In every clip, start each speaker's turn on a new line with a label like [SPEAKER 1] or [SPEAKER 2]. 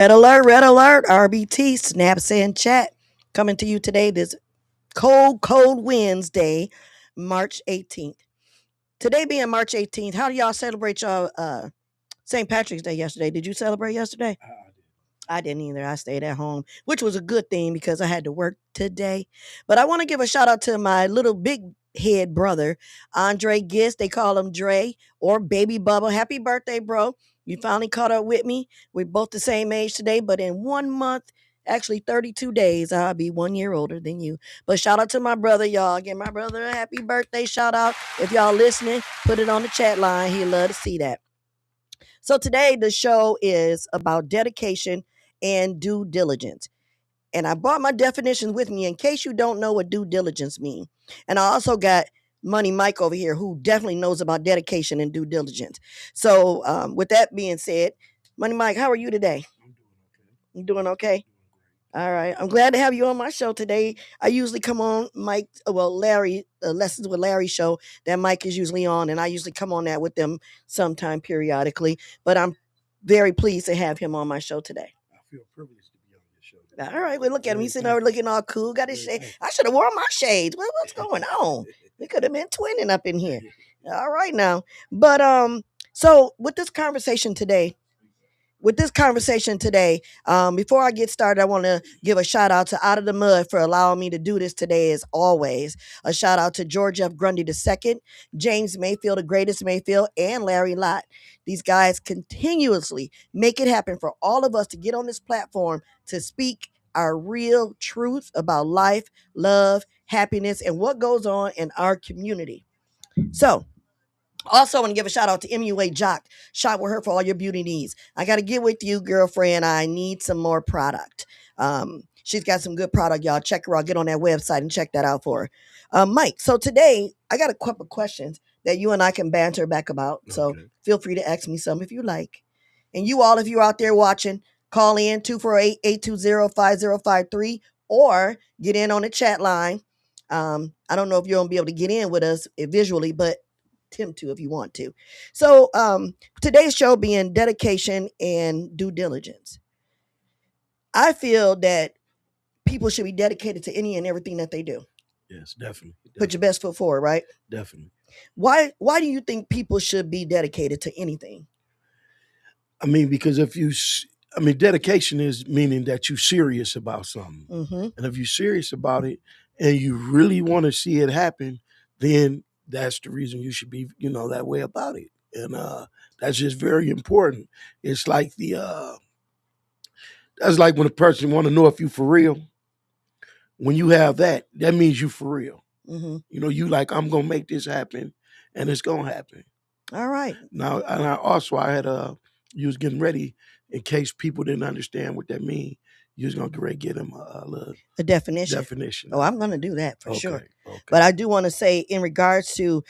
[SPEAKER 1] Red alert, RBT, Snaps and Chat. Coming to you today, this cold Wednesday, March 18th. Today being March 18th, how do y'all celebrate y'all St. Patrick's Day yesterday? Did you celebrate yesterday? I didn't either. I stayed at home, which was a good thing because I had to work today. But I want to give a shout out to my little big head brother, Andre Gist. They call him Dre or Baby Bubba. Happy birthday, bro. You finally caught up with me. We're both the same age today, but in 1 month, actually 32 days, I'll be 1 year older than you. But shout out to my brother, y'all. Give my brother a happy birthday shout out. If y'all listening, put it on the chat line. He'd love to see that. So today the show is about dedication and due diligence. And I brought my definitions with me in case you don't know what due diligence means. And I also got Money Mike over here who definitely knows about dedication and due diligence. So with that being said, Money Mike, how are you today? You doing okay? All right. I'm glad to have you on my show today. I usually come on Mike, Larry, Lessons with Larry show that Mike is usually on, and I usually come on that with them sometime periodically. But I'm very pleased to have him on my show today.
[SPEAKER 2] I feel privileged to be on your show.
[SPEAKER 1] All right, well, look at him. He's sitting over looking all cool. Got his shade. I should have worn my shades. What's going on? We could have been twinning up in here. All right now. But so with this conversation today, before I get started, I want to give a shout out to Out of the Mud for allowing me to do this today, as always. A shout out to George F. Grundy II, James Mayfield, the greatest Mayfield, and Larry Lott. These guys continuously make it happen for all of us to get on this platform to speak our real truth about life, love, happiness, and what goes on in our community. So, also, I want to give a shout out to MUA Jock. Shop with her for all your beauty needs. I got to get with you, girlfriend. I need some more product. She's got some good product, y'all. Check her out. Get on that website and check that out for her. Mike, so today I got a couple of questions that you and I can banter back about. So feel free to ask me some if you like. And you all, if you're out there watching, call in 248-820-5053 or get in on the chat line. I don't know if you're going to be able to get in with us visually, but attempt to if you want to. So today's show being dedication and due diligence. I feel that people should be dedicated to any and everything that they do.
[SPEAKER 2] Yes, definitely.
[SPEAKER 1] Put your best foot forward, right?
[SPEAKER 2] Definitely.
[SPEAKER 1] Why do you think people should be dedicated to anything?
[SPEAKER 2] I mean, because dedication is meaning that you're serious about something.
[SPEAKER 1] Mm-hmm.
[SPEAKER 2] And if you're serious about it and you really want to see it happen, then that's the reason you should be, that way about it. And that's just very important. It's like that's like when a person want to know if you for real. When you have that means you for real.
[SPEAKER 1] Mm-hmm.
[SPEAKER 2] You like, I'm going to make this happen and it's going to happen.
[SPEAKER 1] All right.
[SPEAKER 2] Now, and I had you was getting ready in case people didn't understand what that means. You was going to get them
[SPEAKER 1] a definition. Oh, I'm going to do that for sure. Okay. But I do want to say in regards to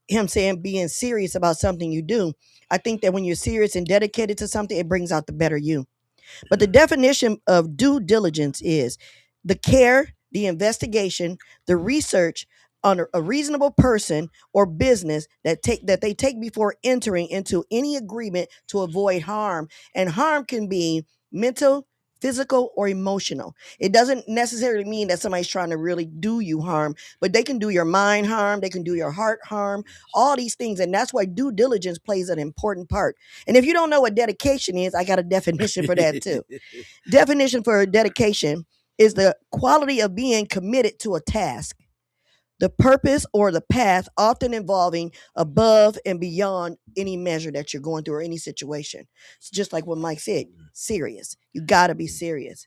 [SPEAKER 1] him saying being serious about something you do, I think that when you're serious and dedicated to something, it brings out the better you. But the definition of due diligence is the care, the investigation, the research on a reasonable person or business that they take before entering into any agreement to avoid harm. And harm can be mental, physical, or emotional. It doesn't necessarily mean that somebody's trying to really do you harm, but they can do your mind harm, they can do your heart harm, all these things. And that's why due diligence plays an important part. And if you don't know what dedication is, I got a definition for that too. Definition for dedication is the quality of being committed to a task, the purpose or the path, often involving above and beyond any measure that you're going through or any situation. It's just like what Mike said, serious. You got to be serious.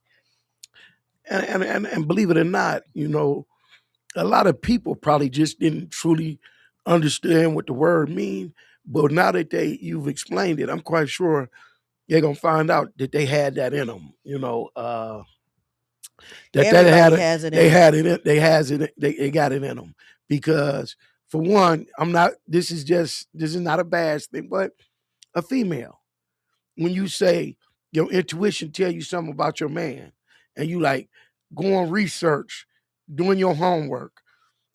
[SPEAKER 2] And believe it or not, a lot of people probably just didn't truly understand what the word mean. But now that you've explained it, I'm quite sure they're gonna find out that they had that in them. They got it in them, because for one, this is not a bad thing, but a female, when you say your intuition tell you something about your man and you like going research, doing your homework,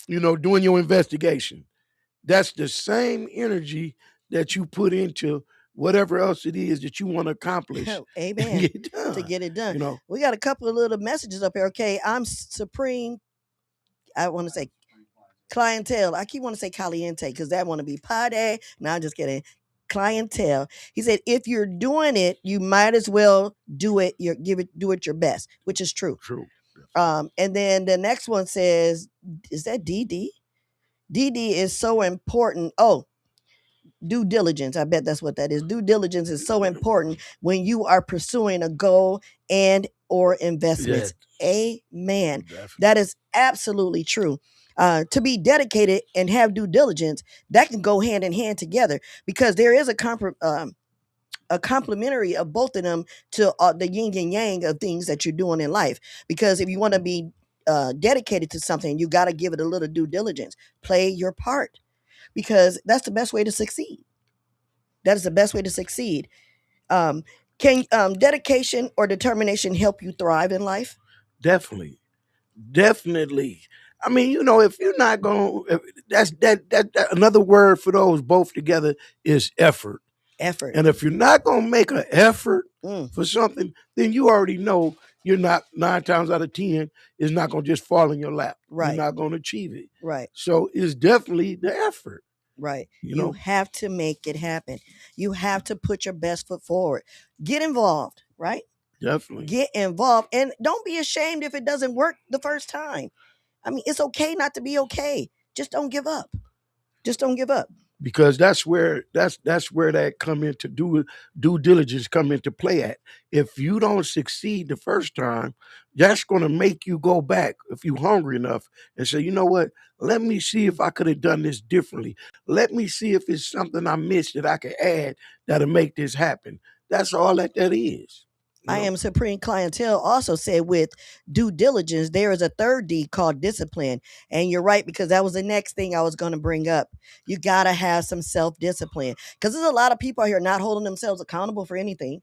[SPEAKER 2] doing your investigation, that's the same energy that you put into whatever else it is that you want to accomplish and
[SPEAKER 1] Amen.
[SPEAKER 2] get
[SPEAKER 1] To
[SPEAKER 2] done.
[SPEAKER 1] get it done.
[SPEAKER 2] You know,
[SPEAKER 1] We got a couple of little messages up here. Okay, I'm Supreme. I want to say clientele. I keep want to say caliente because that want to be party. No, I'm just kidding. Clientele. He said, if you're doing it, you might as well do it. Do it your best, which is true.
[SPEAKER 2] true.
[SPEAKER 1] And then the next one says, is that DD? DD is so important. Oh, due diligence. I bet that's what that is. Due diligence is so important when you are pursuing a goal and or investments. Amen.
[SPEAKER 2] Definitely.
[SPEAKER 1] That is absolutely true. To be dedicated and have due diligence, that can go hand in hand together because there is a complementary of both of them to the yin and yang of things that you're doing in life. Because if you want to be dedicated to something, you got to give it a little due diligence. Play your part because that's the best way to succeed. That is the best way to succeed. Can dedication or determination help you thrive in life?
[SPEAKER 2] Definitely. Definitely. I mean, if you're not going, that another word for those both together is effort.
[SPEAKER 1] Effort.
[SPEAKER 2] And if you're not going to make an effort
[SPEAKER 1] Mm,
[SPEAKER 2] for something, then you already know you're not 9 times out of 10 is not going to just fall in your lap. You're
[SPEAKER 1] right.
[SPEAKER 2] not going to achieve it.
[SPEAKER 1] Right.
[SPEAKER 2] So it's definitely the effort.
[SPEAKER 1] Right.
[SPEAKER 2] You
[SPEAKER 1] You
[SPEAKER 2] know,
[SPEAKER 1] have to make it happen. You have to put your best foot forward. Get involved, right?
[SPEAKER 2] definitely.
[SPEAKER 1] Get involved and don't be ashamed if it doesn't work the first time. I mean, it's okay not to be okay. Just don't give up. Just don't give up.
[SPEAKER 2] Because that's where that come into due diligence come into play at. If you don't succeed the first time, that's going to make you go back if you hungry enough and say, you know what, let me see if I could have done this differently. Let me see if it's something I missed that I could add that'll make this happen. That's all that is.
[SPEAKER 1] I am Supreme Clientele also said with due diligence, there is a third D called discipline. And you're right, because that was the next thing I was going to bring up. You got to have some self discipline because there's a lot of people out here not holding themselves accountable for anything,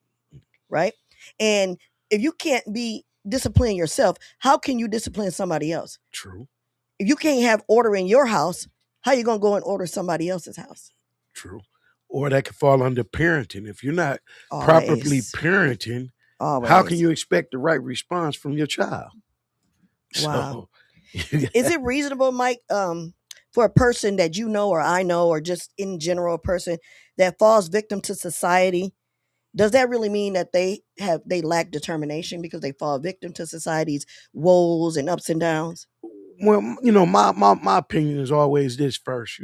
[SPEAKER 1] right? And if you can't be disciplined yourself, how can you discipline somebody else?
[SPEAKER 2] True.
[SPEAKER 1] If you can't have order in your house, how you going to go and order somebody else's house?
[SPEAKER 2] True. Or that could fall under parenting. If you're not properly
[SPEAKER 1] Always.
[SPEAKER 2] parenting, how can
[SPEAKER 1] Always.
[SPEAKER 2] you expect the right response from your child?
[SPEAKER 1] Wow.
[SPEAKER 2] So,
[SPEAKER 1] Is it reasonable, Mike, for a person that you know or I know or just in general a person that falls victim to society? Does that really mean that they lack determination because they fall victim to society's woes and ups and downs?
[SPEAKER 2] well, my opinion is always this first.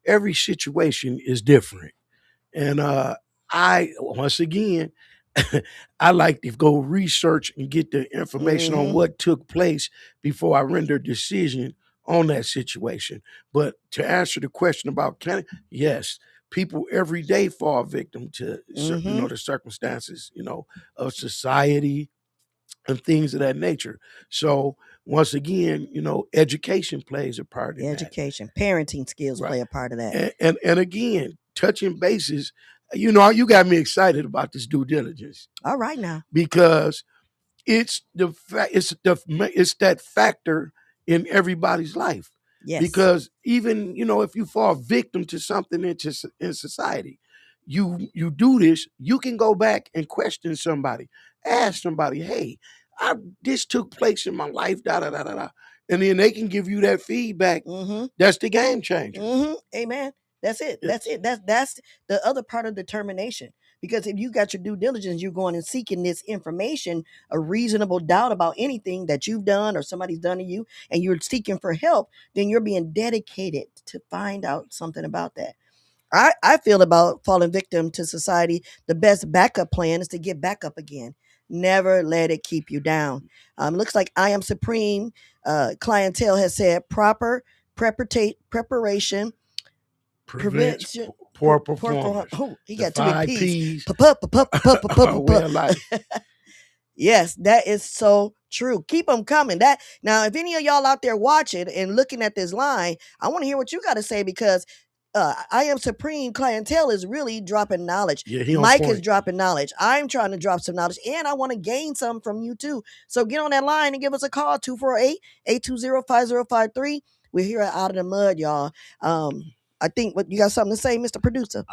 [SPEAKER 2] Every situation is different, and I once again, I like to go research and get the information on
[SPEAKER 1] Mm-hmm.
[SPEAKER 2] what took place before I render a decision on that situation. But to answer the question about yes, people every day fall victim to
[SPEAKER 1] Mm-hmm.
[SPEAKER 2] the circumstances of society and things of that nature. So once again, education plays a part in that.
[SPEAKER 1] Education, parenting skills
[SPEAKER 2] Right.
[SPEAKER 1] play a part of that.
[SPEAKER 2] And again, touching bases, you got me excited about this due diligence
[SPEAKER 1] All right now.
[SPEAKER 2] because it's that factor in everybody's life.
[SPEAKER 1] Yes.
[SPEAKER 2] Because even if you fall victim to something in society, you do this, you can go back and question somebody, ask somebody, hey, this took place in my life, da da da da da, and then they can give you that feedback.
[SPEAKER 1] Mm-hmm.
[SPEAKER 2] That's the game changer.
[SPEAKER 1] Mm-hmm. Amen. That's it. That's it. That's the other part of determination. Because if you got your due diligence, you're going and seeking this information, a reasonable doubt about anything that you've done or somebody's done to you, and you're seeking for help, then you're being dedicated to find out something about that. I feel about falling victim to society, the best backup plan is to get back up again. Never let it keep you down. Looks like I am Supreme Clientele has said proper preparation
[SPEAKER 2] Prevents
[SPEAKER 1] prevention.
[SPEAKER 2] poor performance.
[SPEAKER 1] Oh, he
[SPEAKER 2] The
[SPEAKER 1] got too many
[SPEAKER 2] 5
[SPEAKER 1] P's.
[SPEAKER 2] P's way of life.
[SPEAKER 1] Yes, that is so true. Keep them coming. That now, if any of y'all out there watching and looking at this line, I want to hear what you got to say because I am Supreme Clientele is really dropping knowledge.
[SPEAKER 2] Yeah, he on
[SPEAKER 1] Mike is
[SPEAKER 2] point.
[SPEAKER 1] dropping knowledge. I'm trying to drop some knowledge and I want to gain some from you too. So get on that line and give us a call 248-820-5053. We're here at Out of the Mud, y'all. I think what you got something to say, Mr. Producer.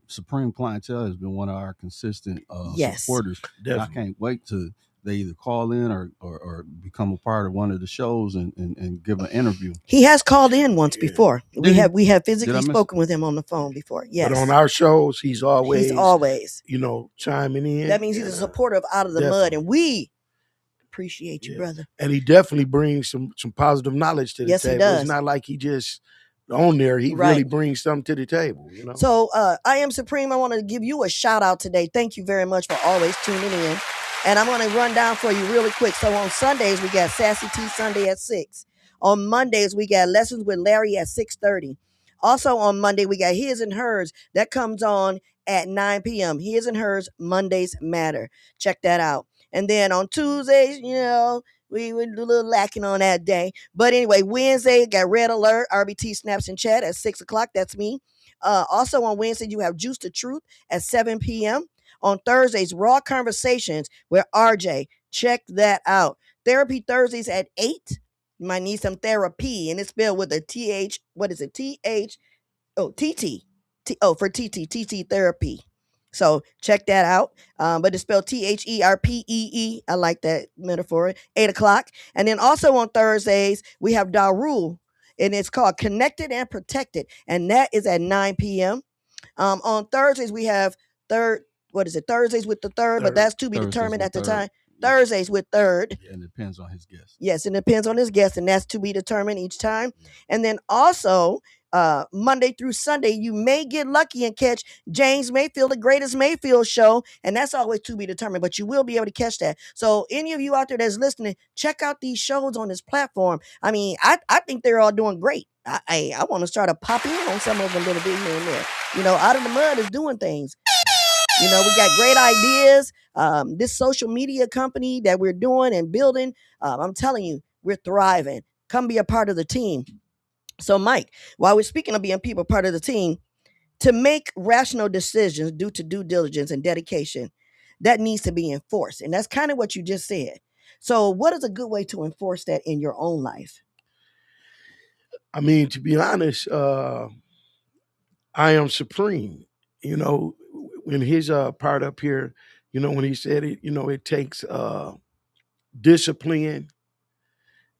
[SPEAKER 3] Supreme Clientele has been one of our consistent
[SPEAKER 1] Yes.
[SPEAKER 3] supporters, and I
[SPEAKER 2] Definitely.
[SPEAKER 3] can't wait to they either call in or become a part of one of the shows and give an interview.
[SPEAKER 1] He has called in once
[SPEAKER 2] Yeah.
[SPEAKER 1] before.
[SPEAKER 3] Did he?
[SPEAKER 1] We have
[SPEAKER 3] Did I
[SPEAKER 1] physically
[SPEAKER 3] miss?
[SPEAKER 1] spoken with him on the phone before.
[SPEAKER 2] But on
[SPEAKER 1] Yes.
[SPEAKER 2] our shows, he's
[SPEAKER 1] He's
[SPEAKER 2] always,
[SPEAKER 1] always.
[SPEAKER 2] chiming
[SPEAKER 1] That
[SPEAKER 2] in.
[SPEAKER 1] means he's a
[SPEAKER 2] And
[SPEAKER 1] supporter of Out of the Mud,
[SPEAKER 2] definitely.
[SPEAKER 1] and we appreciate you,
[SPEAKER 2] Yeah.
[SPEAKER 1] brother.
[SPEAKER 2] And he definitely brings some positive knowledge to the
[SPEAKER 1] Yes, he
[SPEAKER 2] table. It's
[SPEAKER 1] does.
[SPEAKER 2] not like he just on there. He
[SPEAKER 1] Right.
[SPEAKER 2] really brings something to the table.
[SPEAKER 1] So, I Am Supreme. I want to give you a shout out today. Thank you very much for always tuning in. And I'm going to run down for you really quick. So, on Sundays, we got Sassy Tea Sunday at 6. On Mondays, we got Lessons with Larry at 6:30. Also, on Monday, we got His and Hers. That comes on at 9 p.m. His and Hers Mondays Matter. Check that out. And then on Tuesdays, we were a little lacking on that day. But anyway, Wednesday, got Red Alert, RBT Snaps and Chat at 6 o'clock. That's me. Also on Wednesday, you have Juice the Truth at 7 p.m. On Thursdays, Raw Conversations with RJ. Check that out. Therapy Thursdays at 8. You might need some therapy, and it's spelled with a TH. What is it? TH. Oh, TT. For TT therapy. So check that out. But it's spelled THERPEE. I like that metaphor. 8 o'clock. And then also on Thursdays, we have Darul, and it's called Connected and Protected. And that is at 9 p.m. On Thursdays, we have third, what is it? Thursdays with the third, but
[SPEAKER 2] Third.
[SPEAKER 1] that's to be
[SPEAKER 3] Thursdays
[SPEAKER 1] determined
[SPEAKER 3] with
[SPEAKER 1] at the
[SPEAKER 3] third.
[SPEAKER 1] time. Thursdays with third.
[SPEAKER 3] Yeah, and it depends on his guest.
[SPEAKER 1] Yes, it depends on his guest, and that's to be determined each time. And then also, Monday through Sunday, you may get lucky and catch James Mayfield, the Greatest Mayfield Show, and that's always to be determined, but you will be able to catch that. So, any of you out there that's listening, check out these shows on this platform. I mean, I think they're all doing great. I want to start a pop in on some of them a little bit here and there. Out of the mud is doing things. We got great ideas. This social media company that we're doing and building, I'm telling you, we're thriving. Come be a part of the team. So, Mike, while we're speaking of being people part of the team, to make rational decisions due to due diligence and dedication, that needs to be enforced. And that's kind of what you just said. So, what is a good way to enforce that in your own life?
[SPEAKER 2] I mean, to be honest, I am supreme. When his part up here, when he said it, it takes discipline,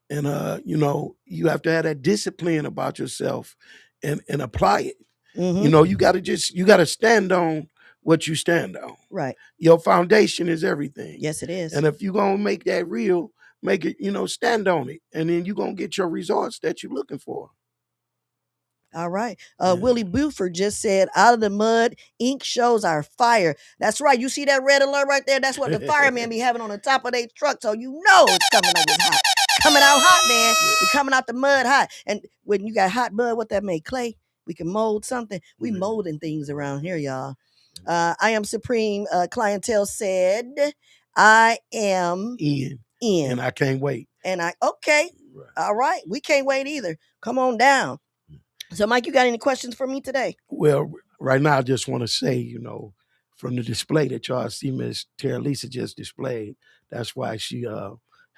[SPEAKER 2] and you have to have that discipline about yourself and apply it.
[SPEAKER 1] Mm-hmm.
[SPEAKER 2] You gotta stand on what you stand on.
[SPEAKER 1] Right.
[SPEAKER 2] Your foundation is everything.
[SPEAKER 1] Yes, it is.
[SPEAKER 2] And if you're gonna make that real, make it, stand on it. And then you're gonna get your results that you're looking for.
[SPEAKER 1] All right.
[SPEAKER 2] Yeah.
[SPEAKER 1] Willie Buford just said, Out of the Mud, ink shows our fire. That's right. You see that red alert right there? That's what the firemen be having on the top of their truck. So you know it's coming out hot. Coming out hot, man. We're coming out the mud hot. And when you got hot mud, what that make? Clay? We can mold something. We molding things around here, y'all. I Am Supreme Clientele said, I am
[SPEAKER 2] in.
[SPEAKER 1] in.
[SPEAKER 2] And I can't wait.
[SPEAKER 1] And okay. Right. All right. We can't wait either. Come on down. So, Mike, you got any questions for me today?
[SPEAKER 2] Well, right now, I just want to say, from the display that y'all see Miss Terralisa just displayed, that's why she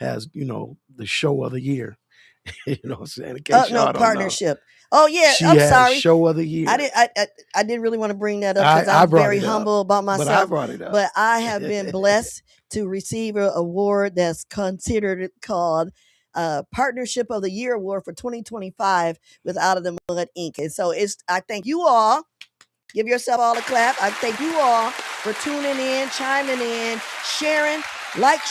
[SPEAKER 2] has, the show of the year. You know what I'm saying? In case y'all don't
[SPEAKER 1] partnership. Oh yeah,
[SPEAKER 2] she
[SPEAKER 1] I'm
[SPEAKER 2] has
[SPEAKER 1] sorry.
[SPEAKER 2] Show of the year.
[SPEAKER 1] I didn't really want to bring that up because I'm very humble about myself.
[SPEAKER 2] But I brought it up.
[SPEAKER 1] But I have been blessed to receive an award that's considered called Partnership of the Year Award for 2025 with Out of the Mud Inc. And so I thank you all. Give yourself all a clap. I thank you all for tuning in, chiming in, sharing,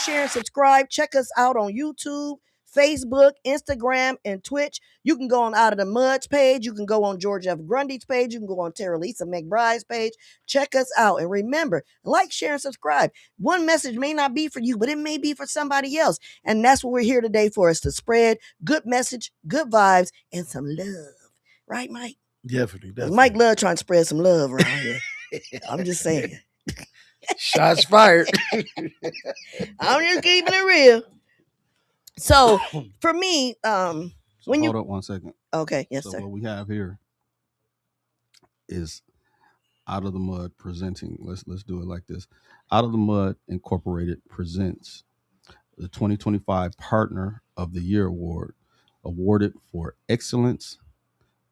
[SPEAKER 1] share, and subscribe. Check us out on YouTube, Facebook, Instagram, and Twitch. You can go on Out of the Mud's page. You can go on George F. Grundy's page. You can go on Terralisa McBride's page. Check us out. And remember, share, and subscribe. One message may not be for you, but it may be for somebody else. And that's what we're here today for, is to spread good message, good vibes, and some love. Right, Mike?
[SPEAKER 2] Definitely.
[SPEAKER 1] Mike love trying to spread some love around here. I'm just saying.
[SPEAKER 2] Shots fired.
[SPEAKER 1] I'm just keeping it real. So for me,
[SPEAKER 3] hold up 1 second.
[SPEAKER 1] Okay, yes,
[SPEAKER 3] so
[SPEAKER 1] sir.
[SPEAKER 3] What we have here is Out of the Mud presenting. Let's do it like this. Out of the Mud Incorporated presents the 2025 Partner of the Year Award, awarded for excellence,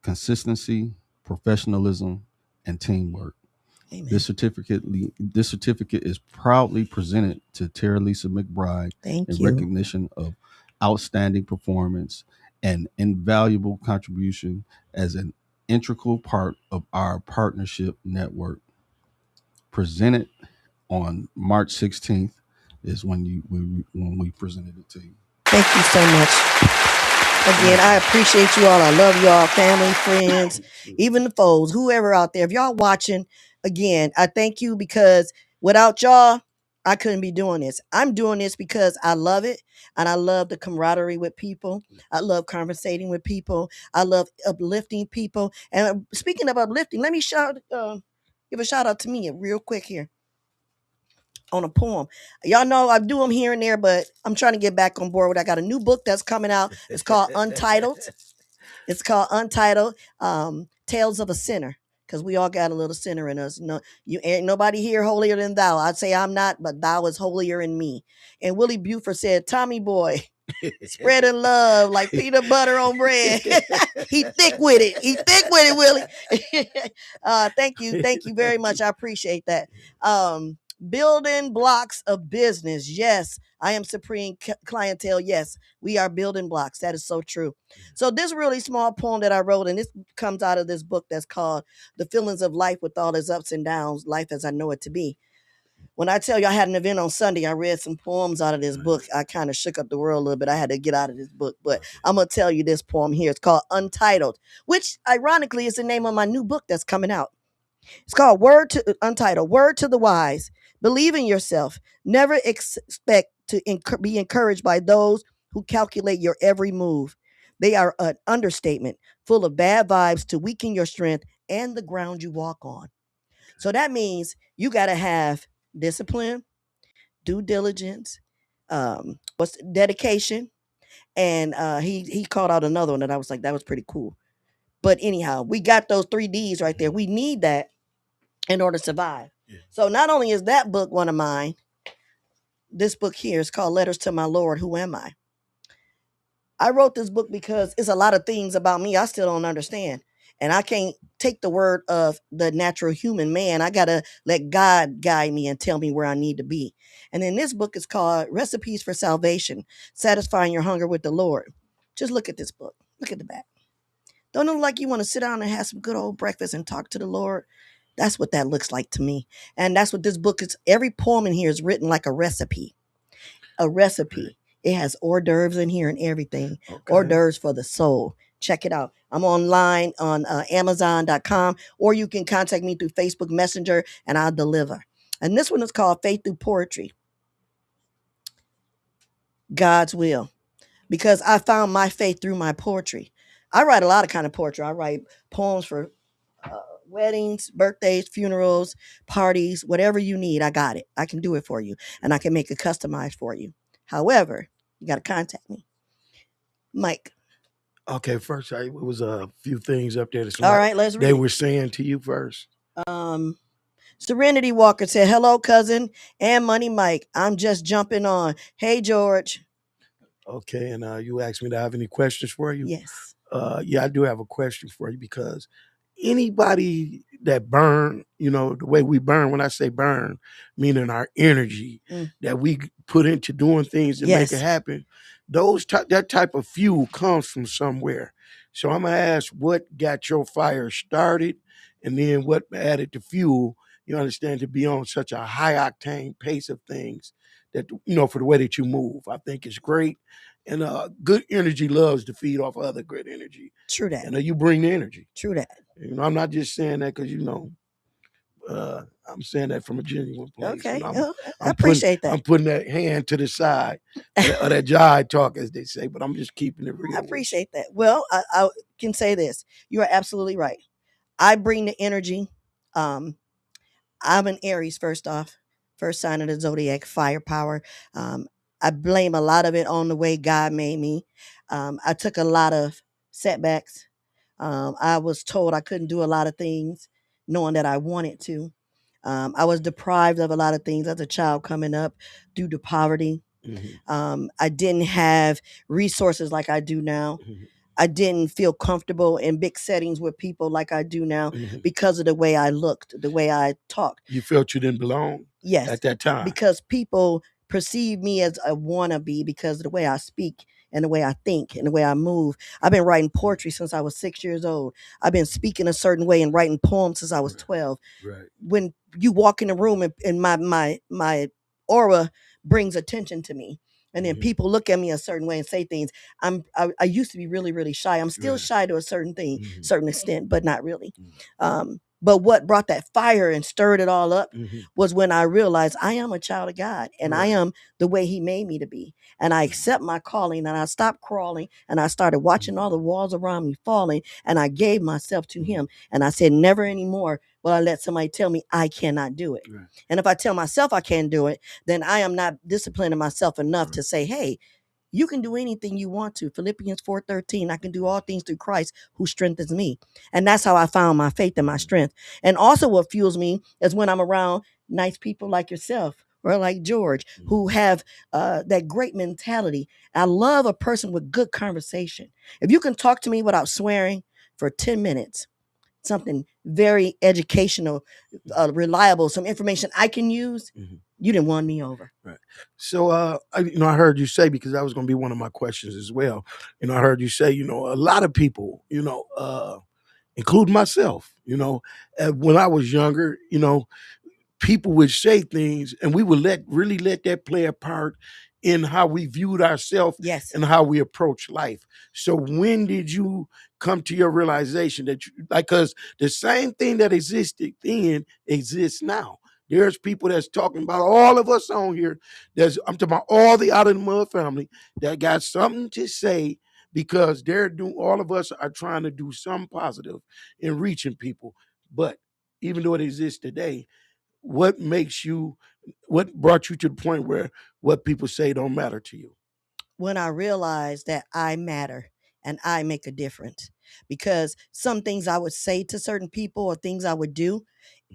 [SPEAKER 3] consistency, professionalism, and teamwork.
[SPEAKER 1] Amen.
[SPEAKER 3] This certificate is proudly presented to Terralisa McBride
[SPEAKER 1] Thank
[SPEAKER 3] in
[SPEAKER 1] you.
[SPEAKER 3] recognition of outstanding performance and invaluable contribution as an integral part of our partnership network. Presented on March 16th is when we presented it to you.
[SPEAKER 1] Thank you so much. Again, I appreciate you all. I love y'all, family, friends, even the foes, whoever out there. If y'all watching, again, I thank you because without y'all, I couldn't be doing this. I'm doing this because I love it and I love the camaraderie with people. I love conversating with people. I love uplifting people. And speaking of uplifting, let me give a shout out to me real quick here on a poem. Y'all know I do them here and there, but I'm trying to get back on board with. I got a new book that's coming out. It's called Untitled. It's called Untitled Tales of a Sinner. Because we all got a little sinner in us. You ain't nobody here holier than thou. I'd say I'm not, but thou is holier in me. And Willie Buford said, Tommy boy, spreading love like peanut butter on bread. He thick with it. He thick with it, Willie. Thank you very much. I appreciate that. Building blocks of business. Yes, I am supreme clientele. Yes, we are building blocks. That is so true. So this really small poem that I wrote, and this comes out of this book that's called "The Feelings of Life with All Its Ups and Downs: Life as I Know It to Be." When I tell you I had an event on Sunday, I read some poems out of this book. I kind of shook up the world a little bit. I had to get out of this book, but I'm going to tell you this poem here. It's called Untitled, which ironically is the name of my new book that's coming out. It's called Untitled, Word to the Wise. Believe in yourself. Never expect to be encouraged by those who calculate your every move. They are an understatement, full of bad vibes to weaken your strength and the ground you walk on. So that means you got to have discipline, due diligence, what's dedication, and he called out another one that I was like, that was pretty cool. But anyhow, we got those 3 Ds right there. We need that in order to survive. Yeah. So not only is that book one of mine, this book here is called Letters to My Lord, Who Am I? I wrote this book because it's a lot of things about me I still don't understand. And I can't take the word of the natural human man. I got to let God guide me and tell me where I need to be. And then this book is called Recipes for Salvation, Satisfying Your Hunger with the Lord. Just look at this book. Look at the back. Don't it look like you want to sit down and have some good old breakfast and talk to the Lord? That's what that looks like to me. And that's what this book is. Every poem in here is written like a recipe. A recipe. It has hors d'oeuvres in here and everything. Okay. Hors d'oeuvres for the soul. Check it out. I'm online on Amazon.com, or you can contact me through Facebook Messenger and I'll deliver. And this one is called Faith Through Poetry. God's Will. Because I found my faith through my poetry. I write a lot of kind of poetry. I write poems for weddings, birthdays, funerals, parties, whatever you need. I got it. I can do it for you. And I can make it customized for you. However, you got to contact me. Mike.
[SPEAKER 2] Okay, first, it was a few things up there.
[SPEAKER 1] All right, let's read.
[SPEAKER 2] They were saying to you first.
[SPEAKER 1] Serenity Walker said, hello, cousin and Money Mike. I'm just jumping on. Hey, George.
[SPEAKER 2] Okay, and you asked me to have any questions for you?
[SPEAKER 1] Yes.
[SPEAKER 2] Yeah, I do have a question for you because anybody that burn, the way we burn, when I say burn, meaning our energy that we put into doing things to make it happen, that type of fuel comes from somewhere. So I'm going to ask what got your fire started and then what added the fuel, you understand, to be on such a high octane pace of things that, for the way that you move. I think it's great. And good energy loves to feed off other good energy.
[SPEAKER 1] True that.
[SPEAKER 2] And you bring the energy.
[SPEAKER 1] True that.
[SPEAKER 2] I'm not just saying that because, I'm saying that from a genuine place.
[SPEAKER 1] Okay. I appreciate that.
[SPEAKER 2] I'm putting that hand to the side of that jive talk, as they say, but I'm just keeping it real.
[SPEAKER 1] I appreciate that. Well, I can say this. You are absolutely right. I bring the energy. I'm an Aries, first off. First sign of the zodiac, firepower. I blame a lot of it on the way God made me. I took a lot of setbacks. I was told I couldn't do a lot of things, knowing that I wanted to. I was deprived of a lot of things as a child coming up due to poverty. I didn't have resources like I do now. I didn't feel comfortable in big settings with people like I do now
[SPEAKER 2] Mhm.
[SPEAKER 1] because of the way I looked, the way I talked.
[SPEAKER 2] You felt you didn't belong
[SPEAKER 1] Yes,
[SPEAKER 2] at that time.
[SPEAKER 1] because people perceive me as a wannabe because of the way I speak and the way I think and the way I move. I've been writing poetry since I was 6 years old. I've been speaking a certain way and writing poems since I was 12.
[SPEAKER 2] Right.
[SPEAKER 1] When you walk in the room and my aura brings attention to me, and then
[SPEAKER 2] Mhm.
[SPEAKER 1] people look at me a certain way and say things. I used to be really really shy. I'm still
[SPEAKER 2] Right.
[SPEAKER 1] shy to a certain thing,
[SPEAKER 2] Mhm.
[SPEAKER 1] certain extent, but not really.
[SPEAKER 2] Mhm.
[SPEAKER 1] But what brought that fire and stirred it all up
[SPEAKER 2] Mhm.
[SPEAKER 1] was when I realized I am a child of God and I
[SPEAKER 2] Right.
[SPEAKER 1] am the way He made me to be. And I accept my calling and I stopped crawling and I started watching all the walls around me falling and I gave myself to Him. And I said, never anymore will I let somebody tell me I cannot do it.
[SPEAKER 2] Right.
[SPEAKER 1] And if I tell myself I can't do it, then I am not disciplining myself enough to say, hey, you can do anything you want to. Philippians 4:13, I can do all things through Christ who strengthens me. And that's how I found my faith and my strength. And also what fuels me is when I'm around nice people like yourself or like George, who have that great mentality. I love a person with good conversation. If you can talk to me without swearing for 10 minutes, something very educational, reliable, some information I can use, you didn't won me over.
[SPEAKER 2] Right. So, I heard you say, because that was going to be one of my questions as well. I heard you say, a lot of people, including myself, when I was younger, people would say things and we would really let that play a part in how we viewed ourselves
[SPEAKER 1] Yes.
[SPEAKER 2] and how we approach life. So when did you come to your realization that because the same thing that existed then exists now? There's people that's talking about all of us on here. I'm talking about all the Out of the Mud family that got something to say, because all of us are trying to do something positive in reaching people. But even though it exists today, what brought you to the point where what people say don't matter to you?
[SPEAKER 1] When I realized that I matter and I make a difference. Because some things I would say to certain people or things I would do,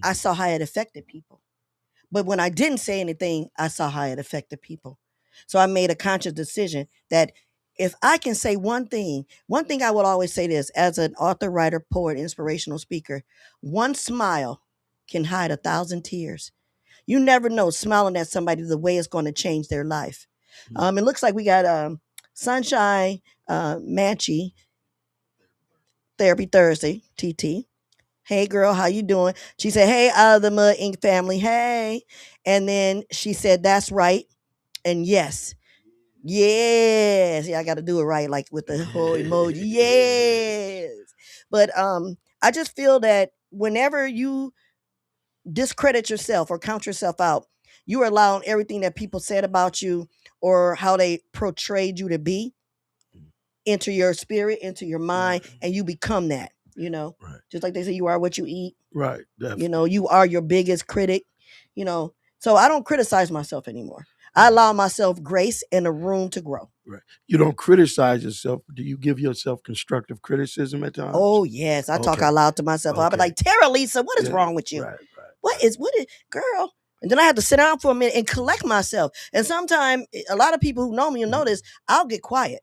[SPEAKER 1] I saw how it affected people. But when I didn't say anything, I saw how it affected people. So I made a conscious decision that if I can say one thing I would always say this as an author, writer, poet, inspirational speaker, one smile can hide 1,000 tears. You never know smiling at somebody the way it's going to change their life. It looks like we got Sunshine Manchi, Therapy Thursday, TT. Hey girl, how you doing? She said, hey, Out of the Mud Inc. family, hey. And then she said, that's right. And yes. Yes. Yeah, I got to do it right, like with the whole emoji. Yes. But I just feel that whenever you discredit yourself or count yourself out, you are allowing everything that people said about you or how they portrayed you to be into your spirit, into your mind, and you become that,
[SPEAKER 2] Right.
[SPEAKER 1] Just like they say, you are what you eat.
[SPEAKER 2] Right. Definitely.
[SPEAKER 1] You are your biggest critic, So I don't criticize myself anymore. I allow myself grace and a room to grow.
[SPEAKER 2] Right. You don't criticize yourself. Do you give yourself constructive criticism at times?
[SPEAKER 1] Oh, yes. I talk
[SPEAKER 2] Okay.
[SPEAKER 1] out loud to myself. I'll be
[SPEAKER 2] Okay.
[SPEAKER 1] like, Terralisa, what is
[SPEAKER 2] Yeah.
[SPEAKER 1] wrong with you?
[SPEAKER 2] Right. Right.
[SPEAKER 1] What is, girl? And then I have to sit down for a minute and collect myself. And sometimes a lot of people who know me will know this, I'll get quiet.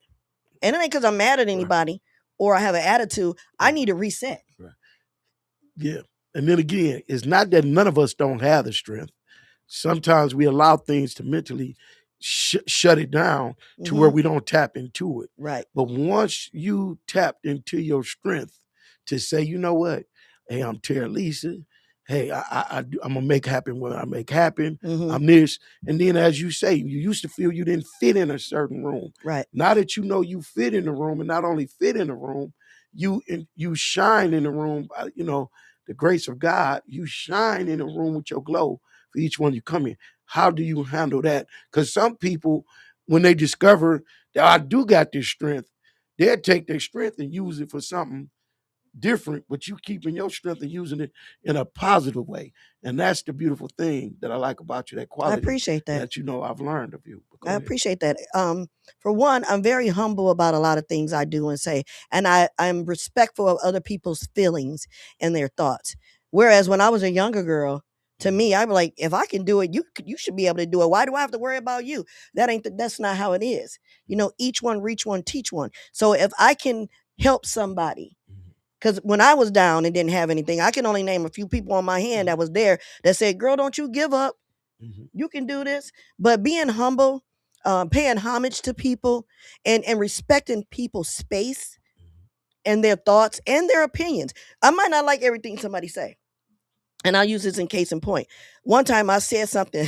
[SPEAKER 1] And it ain't because I'm mad at anybody or I have an attitude. I need to reset.
[SPEAKER 2] Right. Yeah. And then again, it's not that none of us don't have the strength. Sometimes we allow things to mentally shut it down to where we don't tap into it.
[SPEAKER 1] Right.
[SPEAKER 2] But once you tapped into your strength to say, you know what, hey, I'm Terralisa. Hey, I'm gonna make happen what I make happen. I'm this, and then as you say, you used to feel you didn't fit in a certain room.
[SPEAKER 1] Right.
[SPEAKER 2] Now that you know you fit in the room, and not only fit in the room, you shine in the room. The grace of God, you shine in the room with your glow for each one you come in. How do you handle that? Because some people, when they discover that I do got this strength, they'll take their strength and use it for something different, but you keeping your strength and using it in a positive way. And that's the beautiful thing that I like about you, that
[SPEAKER 1] I
[SPEAKER 2] quality
[SPEAKER 1] appreciate that.
[SPEAKER 2] that I've learned of you. Go
[SPEAKER 1] I
[SPEAKER 2] ahead.
[SPEAKER 1] appreciate that. For one, I'm very humble about a lot of things I do and say, and I'm respectful of other people's feelings and their thoughts. Whereas when I was a younger girl, to me, I'm like, if I can do it, you should be able to do it. Why do I have to worry about you? That's not how it is. Each one reach one, teach one. So if I can help somebody. Because when I was down and didn't have anything, I can only name a few people on my hand that was there that said, girl, don't you give up. You can do this. But being humble, paying homage to people, and respecting people's space and their thoughts and their opinions. I might not like everything somebody say. And I'll use this in case in point. One time I said something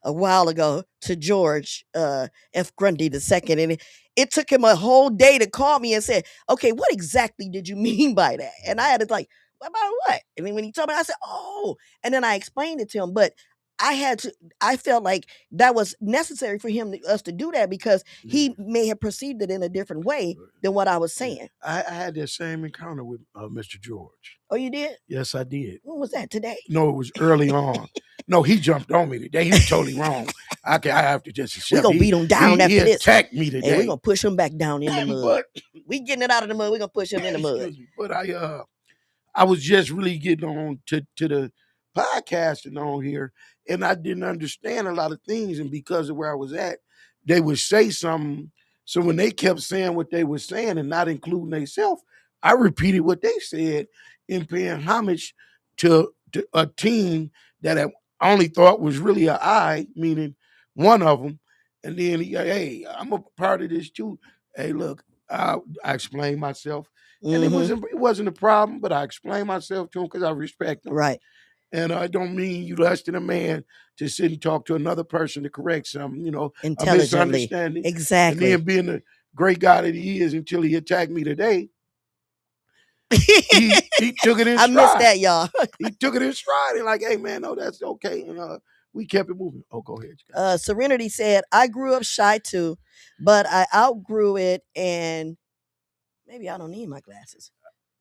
[SPEAKER 1] a while ago to George F. Grundy II, and it took him a whole day to call me and say, okay, what exactly did you mean by that? And I had to like, about what? And then when he told me, I said, oh, and then I explained it to him. But I felt like that was necessary for us to do that because he may have perceived it in a different way than what I was saying.
[SPEAKER 2] I had that same encounter with Mr. George.
[SPEAKER 1] Oh, you did?
[SPEAKER 2] Yes, I did.
[SPEAKER 1] When was that? Today?
[SPEAKER 2] No, it was early on. No, he jumped on me today. He was totally wrong. I have to just accept.
[SPEAKER 1] We're gonna beat him down after
[SPEAKER 2] he
[SPEAKER 1] this.
[SPEAKER 2] Attacked me today.
[SPEAKER 1] And we're gonna push him back down in the mud.
[SPEAKER 2] But
[SPEAKER 1] we getting it out of the mud. We're gonna push him in the mud.
[SPEAKER 2] But I was just really getting on to the podcasting on here, and I didn't understand a lot of things. And because of where I was at, they would say something. So when they kept saying what they were saying and not including themselves, I repeated what they said in paying homage to a team that I only thought was really an I, meaning one of them. And then hey, I'm a part of this too. Hey, look, I explained myself. And it wasn't a problem, but I explained myself to him because I respect him.
[SPEAKER 1] Right.
[SPEAKER 2] And I don't mean you less than a man to sit and talk to another person to correct something, a misunderstanding.
[SPEAKER 1] Exactly.
[SPEAKER 2] And then being the great guy that he is until he attacked me today, he took it in stride.
[SPEAKER 1] I missed that, y'all.
[SPEAKER 2] He took it in stride and like, hey, man, no, that's okay. And we kept it moving. Oh, go ahead.
[SPEAKER 1] Serenity said, I grew up shy too, but I outgrew it and maybe I don't need my glasses.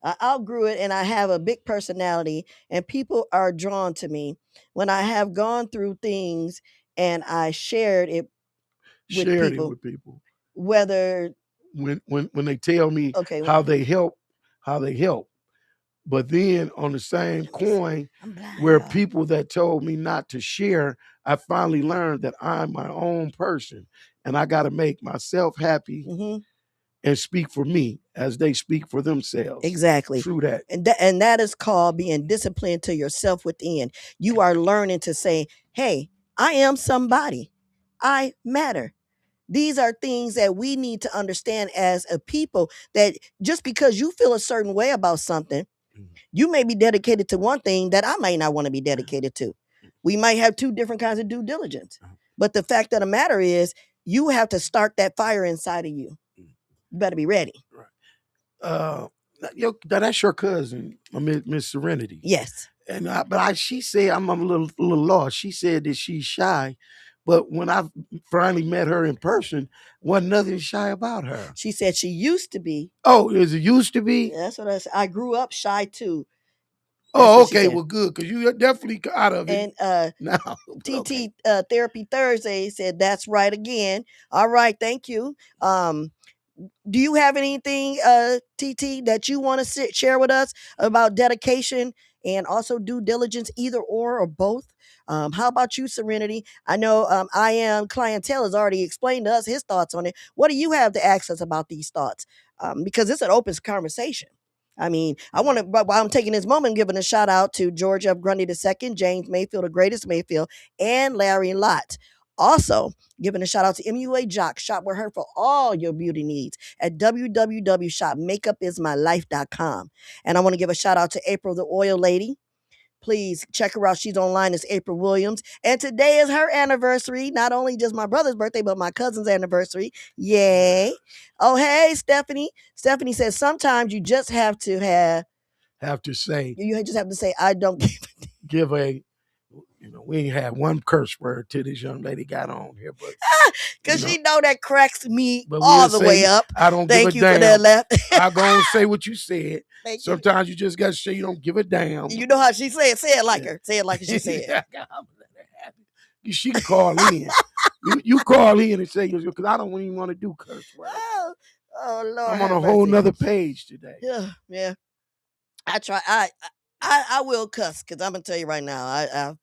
[SPEAKER 1] I outgrew it and I have a big personality and people are drawn to me when I have gone through things and I shared it with people. Whether
[SPEAKER 2] when they tell me how they help. But then on the same coin, where people that told me not to share, I finally learned that I'm my own person and I got to make myself happy and speak for me as they speak for themselves.
[SPEAKER 1] Exactly.
[SPEAKER 2] True that.
[SPEAKER 1] And that is called being disciplined to yourself within. You are learning to say, hey, I am somebody. I matter. These are things that we need to understand as a people, that just because you feel a certain way about something, you may be dedicated to one thing that I might not want to be dedicated to. We might have two different kinds of due diligence. But the fact of the matter is, you have to start that fire inside of you. You better be ready.
[SPEAKER 2] Right. That's your cousin, Miss Serenity.
[SPEAKER 1] Yes.
[SPEAKER 2] And she said I'm a little lost. She said that she's shy, but when I finally met her in person, wasn't nothing shy about her.
[SPEAKER 1] She said she used to be.
[SPEAKER 2] Oh, is it used to be?
[SPEAKER 1] Yeah, that's what I said. I grew up shy too.
[SPEAKER 2] Oh, okay. Well, good, because you are definitely out of it.
[SPEAKER 1] And
[SPEAKER 2] now.
[SPEAKER 1] TT Therapy Thursday said, that's right again. All right, thank you. Do you have anything, TT, that you want to share with us about dedication and also due diligence, either or both? How about you, Serenity? I know I Am Clientele has already explained to us his thoughts on it. What do you have to ask us about these thoughts? Because it's an open conversation. I mean, I want to, while I'm taking this moment, giving a shout out to George F. Grundy II, James Mayfield, the greatest Mayfield, and Larry Lott. Also, giving a shout out to MUA Jock. Shop with her for all your beauty needs at www.shopmakeupismylife.com. And I want to give a shout out to April, the oil lady. Please check her out. She's online as April Williams. And today is her anniversary. Not only just my brother's birthday, but my cousin's anniversary. Yay. Oh, hey, Stephanie. Stephanie says sometimes you just have to
[SPEAKER 2] say.
[SPEAKER 1] You just have to say, I don't
[SPEAKER 2] give a. We ain't had one curse word till this young lady got on here, but
[SPEAKER 1] because she know that cracks me all the way up.
[SPEAKER 2] I don't
[SPEAKER 1] Thank
[SPEAKER 2] give a
[SPEAKER 1] you
[SPEAKER 2] damn.
[SPEAKER 1] For that.
[SPEAKER 2] I go and say what you said.
[SPEAKER 1] Sometimes
[SPEAKER 2] you just got to say you don't give a damn.
[SPEAKER 1] You know how she said? Say it like her. Say it like she said.
[SPEAKER 2] She can call in. You call in and say, because I don't even want to do curse words.
[SPEAKER 1] Oh Lord,
[SPEAKER 2] I'm on a whole nother page today.
[SPEAKER 1] Yeah. I try. I will cuss, because I'm gonna tell you right now. I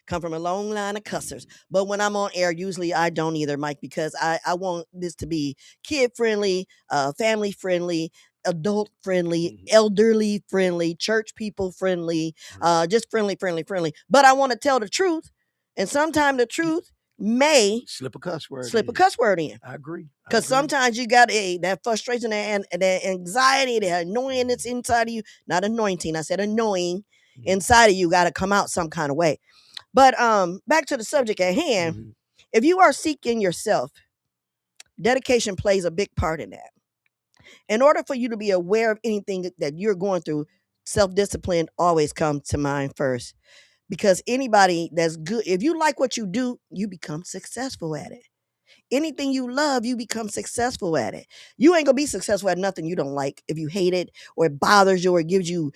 [SPEAKER 1] come from a long line of cussers, but when I'm on air, usually I don't either, Mike, because I want this to be kid friendly, family friendly, adult friendly,
[SPEAKER 2] Mhm.
[SPEAKER 1] elderly friendly, church people friendly, just friendly, friendly, friendly. But I want to tell the truth, and sometimes the truth may
[SPEAKER 2] Slip a cuss word
[SPEAKER 1] slip a
[SPEAKER 2] in.
[SPEAKER 1] cuss word in.
[SPEAKER 2] I agree.
[SPEAKER 1] Because sometimes you got that frustration and that anxiety, that annoyingness inside of you. Not anointing, I said annoying inside of you got to come out some kind of way. But back to the subject at hand.
[SPEAKER 2] Mhm.
[SPEAKER 1] If you are seeking yourself, dedication plays a big part in that. In order for you to be aware of anything that you're going through, self-discipline always comes to mind first. Because anybody that's good, if you like what you do, you become successful at it. Anything you love, you become successful at it. You ain't gonna be successful at nothing you don't like. If you hate it or it bothers you or it gives you,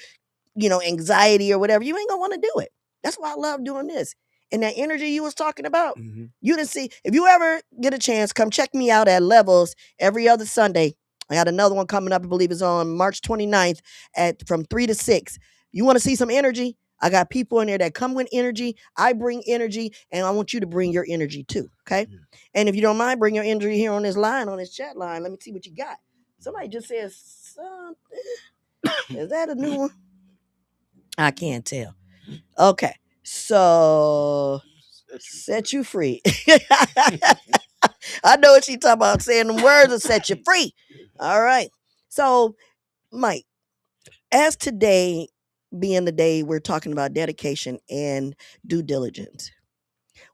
[SPEAKER 1] anxiety or whatever, you ain't gonna want to do it. That's why I love doing this. And that energy you was talking about, you didn't see. If you ever get a chance, come check me out at Levels every other Sunday. I got another one coming up, I believe it's on March 29th from 3 to 6. You want to see some energy? I got people in there that come with energy. I bring energy, and I want you to bring your energy too. Okay. Yeah. And if you don't mind, bring your energy here on this line, on this chat line. Let me see what you got. Somebody just says something. Is that a new one? I can't tell. Okay. So set you free. I know what she talking about, saying the words will set you free. All right. So, Mike, as today being the day we're talking about dedication and due diligence,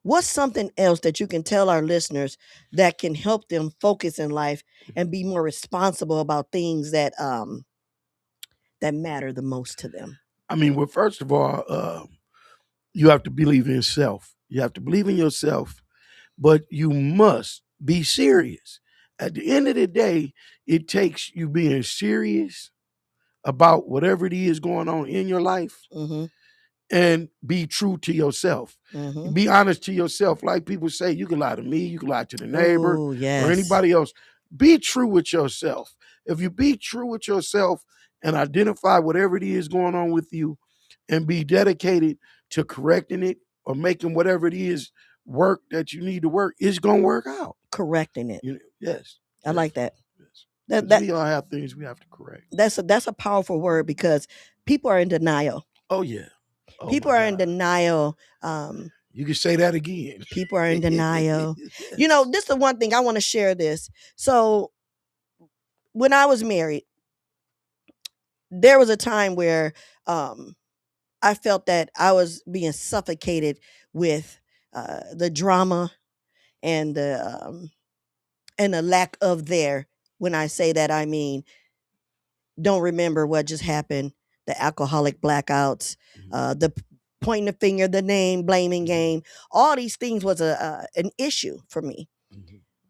[SPEAKER 1] what's something else that you can tell our listeners that can help them focus in life and be more responsible about things that matter the most to them?
[SPEAKER 2] I mean, well, first of all, you have to believe in yourself. You have to believe in yourself, but you must be serious. At the end of the day, it takes you being serious about whatever it is going on in your life and be true to yourself. Be honest to yourself. Like people say, you can lie to me, you can lie to the neighbor or anybody else. Be true with yourself. If you be true with yourself and identify whatever it is going on with you and be dedicated to correcting it or making whatever it is work that you need to work, it's going to work out.
[SPEAKER 1] Correcting it.
[SPEAKER 2] Yes.
[SPEAKER 1] I like that.
[SPEAKER 2] Yes. That we all have things we have to correct.
[SPEAKER 1] That's a powerful word because people are in denial.
[SPEAKER 2] Oh, yeah. Oh,
[SPEAKER 1] people are in denial.
[SPEAKER 2] You can say that again.
[SPEAKER 1] People are in denial.
[SPEAKER 2] Yes.
[SPEAKER 1] This is the one thing I want to share this. So when I was married, there was a time where I felt that I was being suffocated with the drama and the lack of there. When I say that, I mean don't remember what just happened, the alcoholic blackouts, the pointing the finger, the name blaming game. All these things was an issue for me,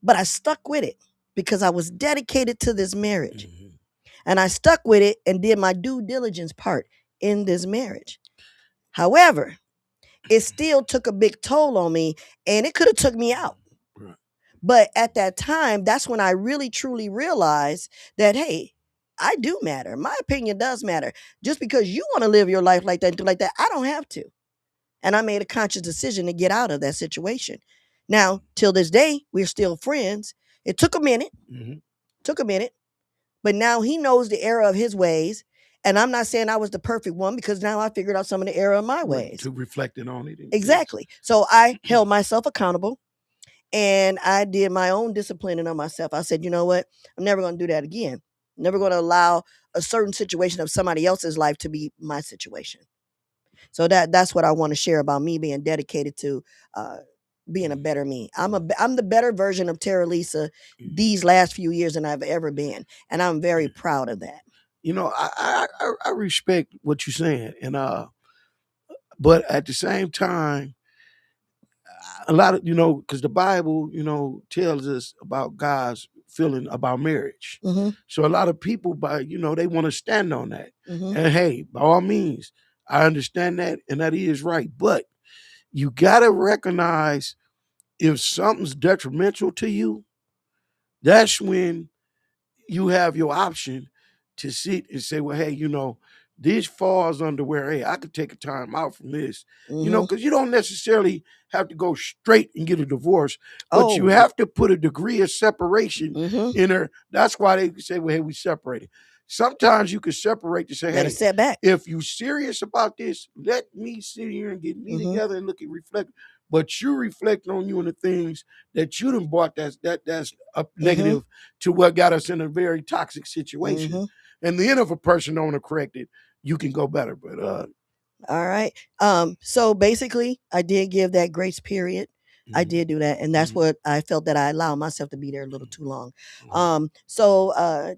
[SPEAKER 1] but I stuck with it because I was dedicated to this marriage, and I stuck with it and did my due diligence part in this marriage. However, it still took a big toll on me, and it could have took me out. But at that time, that's when I really truly realized that, hey, I do matter. My opinion does matter. Just because you want to live your life like that and do like that, I don't have to. And I made a conscious decision to get out of that situation. Now, till this day, we're still friends. It took a minute. But now he knows the error of his ways. And I'm not saying I was the perfect one because now I figured out some of the error of my ways.
[SPEAKER 2] To reflecting on it.
[SPEAKER 1] Exactly. So I held myself accountable. And I did my own disciplining on myself. I said, you know what? I'm never going to do that again. I'm never going to allow a certain situation of somebody else's life to be my situation. So that's what I want to share about me being dedicated to being a better me. I'm the better version of Terralisa these last few years than I've ever been, and I'm very proud of that.
[SPEAKER 2] I respect what you're saying, and but at the same time, a lot of because the Bible tells us about God's feeling about marriage. So a lot of people they want to stand on that, and hey, by all means, I understand that, and that is right, but you gotta recognize if something's detrimental to you, that's when you have your option to sit and say, well, hey, this falls under where, hey, I could take a time out from this, because you don't necessarily have to go straight and get a divorce, but you have to put a degree of separation in her. That's why they say, well, hey, we separated. Sometimes you can separate to say,
[SPEAKER 1] Let
[SPEAKER 2] hey,
[SPEAKER 1] it set back.
[SPEAKER 2] if you're serious about this, let me sit here and get me together and look and reflect. But you reflect on you and the things that you done brought that's a negative to what got us in a very toxic situation. And then if a person don't want to correct it, you can go better. But
[SPEAKER 1] all right. So basically I did give that grace period. I did do that, and that's what I felt, that I allowed myself to be there a little too long. So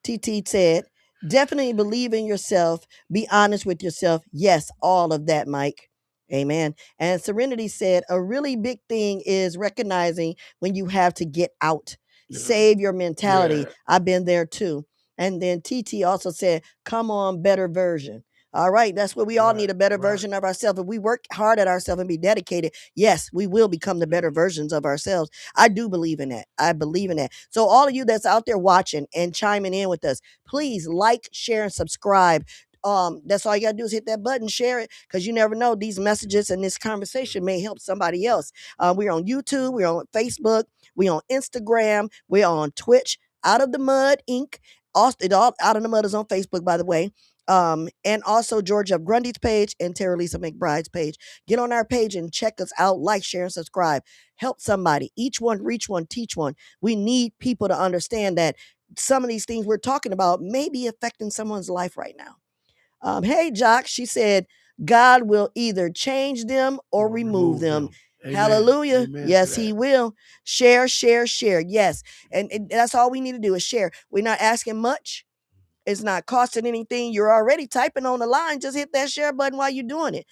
[SPEAKER 1] TT said, definitely believe in yourself. Be honest with yourself. Yes, all of that, Mike. Amen. And Serenity said, a really big thing is recognizing when you have to get out. Save your mentality.
[SPEAKER 2] Yeah.
[SPEAKER 1] I've been there too. And then TT also said, come on, better version. All right, that's what we all need, a better version of ourselves. If we work hard at ourselves and be dedicated, yes, we will become the better versions of ourselves. I do believe in that. I believe in that. So all of you that's out there watching and chiming in with us, please like, share, and subscribe. That's all you gotta do is hit that button, share it, because you never know, these messages and this conversation may help somebody else. We're on YouTube, we're on Facebook, we're on Instagram, we're on Twitch. Out of the Mud Inc. Also, Out of the Mud is on Facebook, by the way. And also George F. Grundy's page and Terralisa McBride's page. Get on our page and check us out. Like, share, and subscribe. Help somebody. Each one, reach one, teach one. We need people to understand that some of these things we're talking about may be affecting someone's life right now. Hey, Jock, she said, God will either change them or remove them. Hallelujah.
[SPEAKER 2] Amen.
[SPEAKER 1] Yes, he will. Share, share, share. Yes. And that's all we need to do is share. We're not asking much. It's not costing anything. You're already typing on the line. Just hit that share button while you're doing it.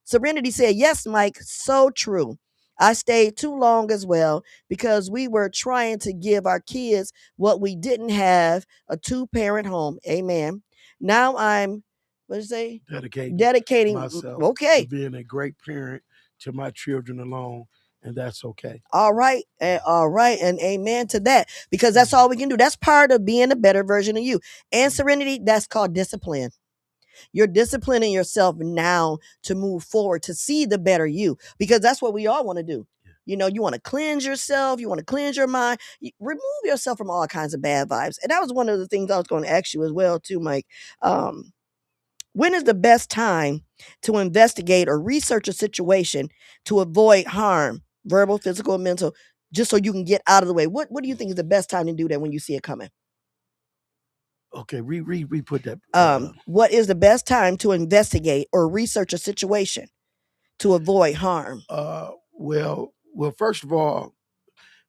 [SPEAKER 1] Serenity said, yes, Mike, so true. I stayed too long as well because we were trying to give our kids what we didn't have, a 2-parent home. Amen. Now I'm, what did you say? Dedicating
[SPEAKER 2] myself
[SPEAKER 1] okay.
[SPEAKER 2] to being a great parent to my children alone, and that's okay.
[SPEAKER 1] All right. And amen to that, because that's all we can do. That's part of being a better version of you. And Serenity, that's called discipline. You're disciplining yourself now to move forward, to see the better you, because that's what we all want to do. You know, you want to cleanse yourself. You want to cleanse your mind. Remove yourself from all kinds of bad vibes. And that was one of the things I was going to ask you as well, too, Mike. When is the best time to investigate or research a situation to avoid harm, verbal, physical, and mental, just so you can get out of the way? What do you think is the best time to do that when you see it coming?
[SPEAKER 2] Okay, put that.
[SPEAKER 1] What is the best time to investigate or research a situation to avoid harm?
[SPEAKER 2] Well, first of all,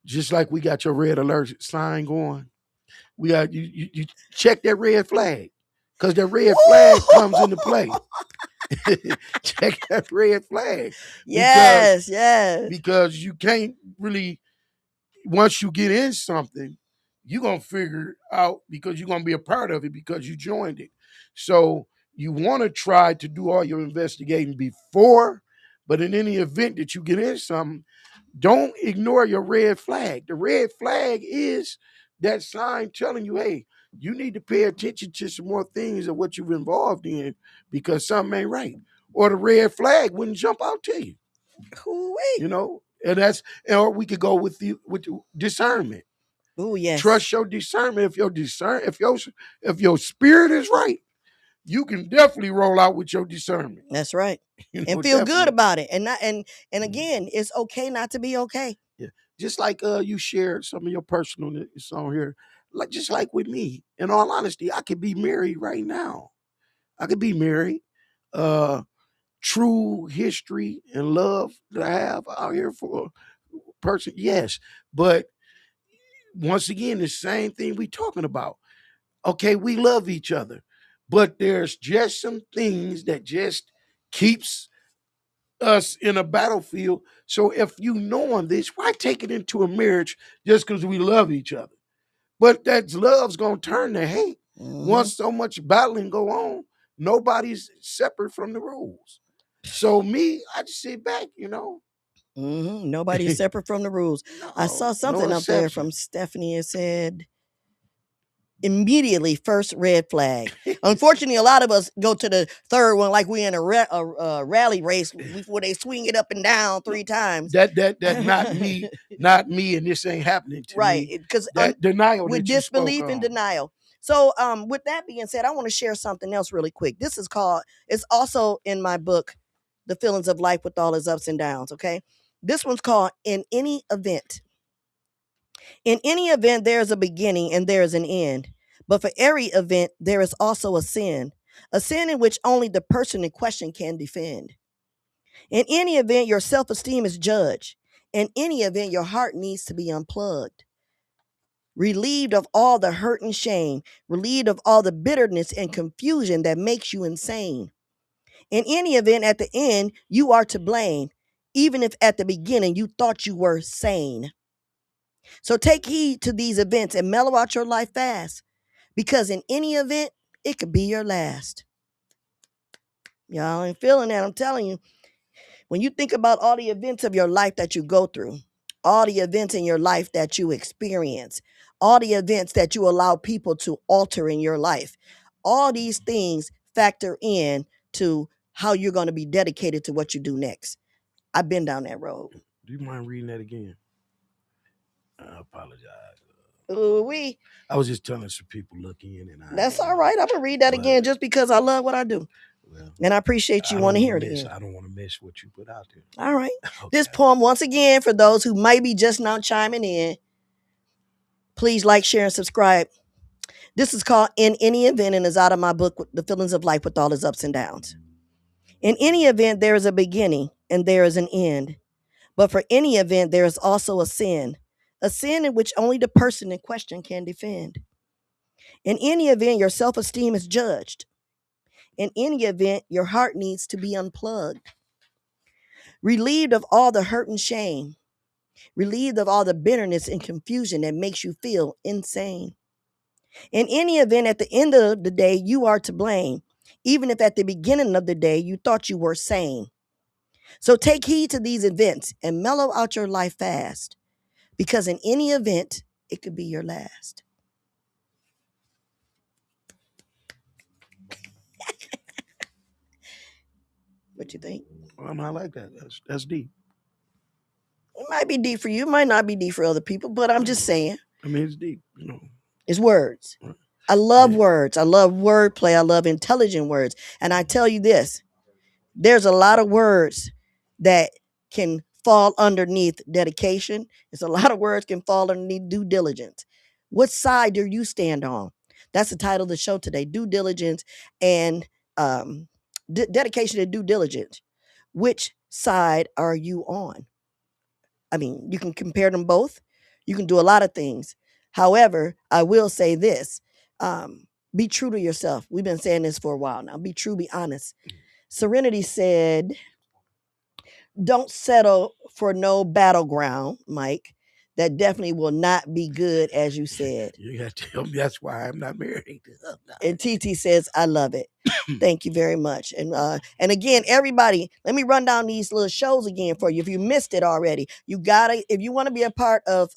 [SPEAKER 2] just like we got your red alert sign going, we got you check that red flag, because that red flag comes into play. Check that red flag.
[SPEAKER 1] Yes,
[SPEAKER 2] because you can't really, once you get in something, you're going to figure out, because you're going to be a part of it because you joined it. So you want to try to do all your investigating before, but in any event that you get in something, don't ignore your red flag. The red flag is that sign telling you, hey, you need to pay attention to some more things of what you've involved in, because something ain't right. Or the red flag wouldn't jump out to you. You know, and or we could go with discernment.
[SPEAKER 1] Oh, yes.
[SPEAKER 2] Trust your discernment. If your spirit is right, you can definitely roll out with your discernment.
[SPEAKER 1] That's right.
[SPEAKER 2] You know,
[SPEAKER 1] and feel good about it. And again, it's okay not to be okay.
[SPEAKER 2] Yeah. Just like you shared some of your personal on here. Just like with me. In all honesty, I could be married right now. I could be married. True history and love that I have out here for a person, yes. But once again, the same thing we talking about. Okay, we love each other, but there's just some things that just keeps us in a battlefield. So if you knowing this, why take it into a marriage just because we love each other? But that love's gonna turn to hate. Once so much battling go on, nobody's separate from the rules. So me, I just sit back, you know.
[SPEAKER 1] Nobody's separate from the rules.
[SPEAKER 2] No,
[SPEAKER 1] I saw something
[SPEAKER 2] no
[SPEAKER 1] up there from Stephanie. It said, immediately first red flag. Unfortunately, a lot of us go to the third one like we in a rally race before they swing it up and down 3 times.
[SPEAKER 2] That not me, and this ain't happening to me.
[SPEAKER 1] Right, because
[SPEAKER 2] that denial
[SPEAKER 1] with
[SPEAKER 2] that you spoke
[SPEAKER 1] disbelief and
[SPEAKER 2] on.
[SPEAKER 1] denial. So with that being said, I want to share something else really quick. This is called, it's also in my book, The Feelings of Life with All Its Ups and Downs. Okay. This one's called In Any Event. In any event, there is a beginning and there is an end. But for every event, there is also a sin in which only the person in question can defend. In any event, your self esteem is judged. In any event, your heart needs to be unplugged, relieved of all the hurt and shame, relieved of all the bitterness and confusion that makes you insane. In any event, at the end, you are to blame, even if at the beginning you thought you were sane. So take heed to these events and mellow out your life fast, because in any event, it could be your last. Y'all ain't feeling that. I'm telling you, when you think about all the events of your life that you go through, all the events in your life that you experience, all the events that you allow people to alter in your life, all these things factor in to how you're going to be dedicated to what you do next. I've been down that road.
[SPEAKER 2] Do you mind reading that again? I apologize.
[SPEAKER 1] Ooh-wee.
[SPEAKER 2] I was just telling some people look in, and
[SPEAKER 1] That's all right. I'm going to read that again just because I love what I do.
[SPEAKER 2] Well,
[SPEAKER 1] and I appreciate you want to hear it again.
[SPEAKER 2] I don't want to miss what you put out there.
[SPEAKER 1] All right.
[SPEAKER 2] Okay.
[SPEAKER 1] This poem, once again, for those who might be just now chiming in, please like, share, and subscribe. This is called In Any Event and is out of my book, The Feelings of Life with All Its Ups and Downs. In any event, there is a beginning and there is an end. But for any event, there is also a sin in which only the person in question can defend. In any event, your self esteem is judged. In any event, your heart needs to be unplugged, relieved of all the hurt and shame, relieved of all the bitterness and confusion that makes you feel insane. In any event, at the end of the day, you are to blame, even if at the beginning of the day you thought you were sane. So take heed to these events and mellow out your life fast, because in any event, it could be your last. What you think?
[SPEAKER 2] I like that. That's deep.
[SPEAKER 1] It might be deep for you, it might not be deep for other people, but I'm just saying.
[SPEAKER 2] I mean, it's deep, you know.
[SPEAKER 1] It's words. I love words. I love wordplay. I love intelligent words. And I tell you this, there's a lot of words that can fall underneath dedication. There's a lot of words can fall underneath due diligence. What side do you stand on? That's the title of the show today, due diligence and dedication and due diligence. Which side are you on? I mean, you can compare them both. You can do a lot of things. However, I will say this, be true to yourself. We've been saying this for a while now. Be true, be honest. Serenity said, don't settle for no battleground, Mike. That definitely will not be good, as you said.
[SPEAKER 2] You got to tell me that's why I'm not married.
[SPEAKER 1] And TT says, I love it. Thank you very much. And again, everybody, let me run down these little shows again for you. If you missed it already, you gotta, if you want to be a part of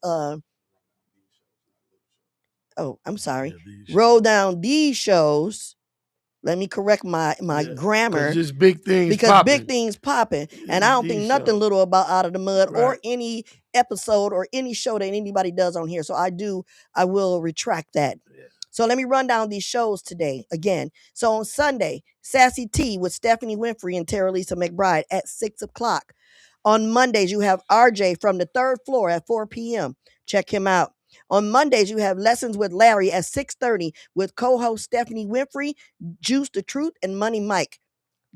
[SPEAKER 1] I'm sorry. Roll down these shows. Let me correct my grammar.
[SPEAKER 2] Just big things
[SPEAKER 1] because
[SPEAKER 2] popping.
[SPEAKER 1] big things popping. And I don't think nothing little about Out of the Mud or any episode or any show that anybody does on here. So I will retract that. Yeah. So let me run down these shows today again. So on Sunday, Sassy T with Stephanie Winfrey and Terralisa McBride at 6:00. On Mondays, you have RJ from the third floor at 4 p.m. Check him out. On Mondays, you have Lessons with Larry at 6:30 with co-host Stephanie Winfrey, Juice the Truth, and Money Mike.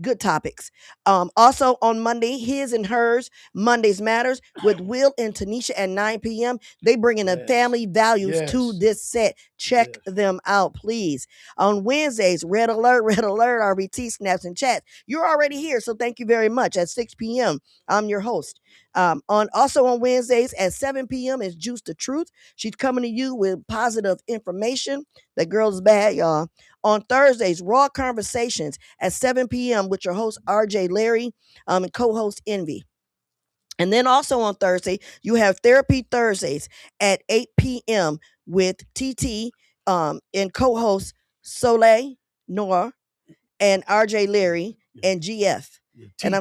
[SPEAKER 1] Good topics. Also on Monday, His and Hers, Mondays Matters with Will and Tanisha at 9 p.m. They bring in the family values to this set. Check them out, please. On Wednesdays, Red Alert, RBT, Snaps, and Chats. You're already here, so thank you very much. At 6 p.m., I'm your host. Also on Wednesdays at 7 p.m. is Juice the Truth. She's coming to you with positive information. That girl is bad, y'all. On Thursdays, Raw Conversations at 7 p.m. with your host, RJ Larry, and co-host Envy. And then also on Thursday, you have Therapy Thursdays at 8 p.m. with TT and co-host Soleil, Noah, and RJ Larry and GF.
[SPEAKER 2] And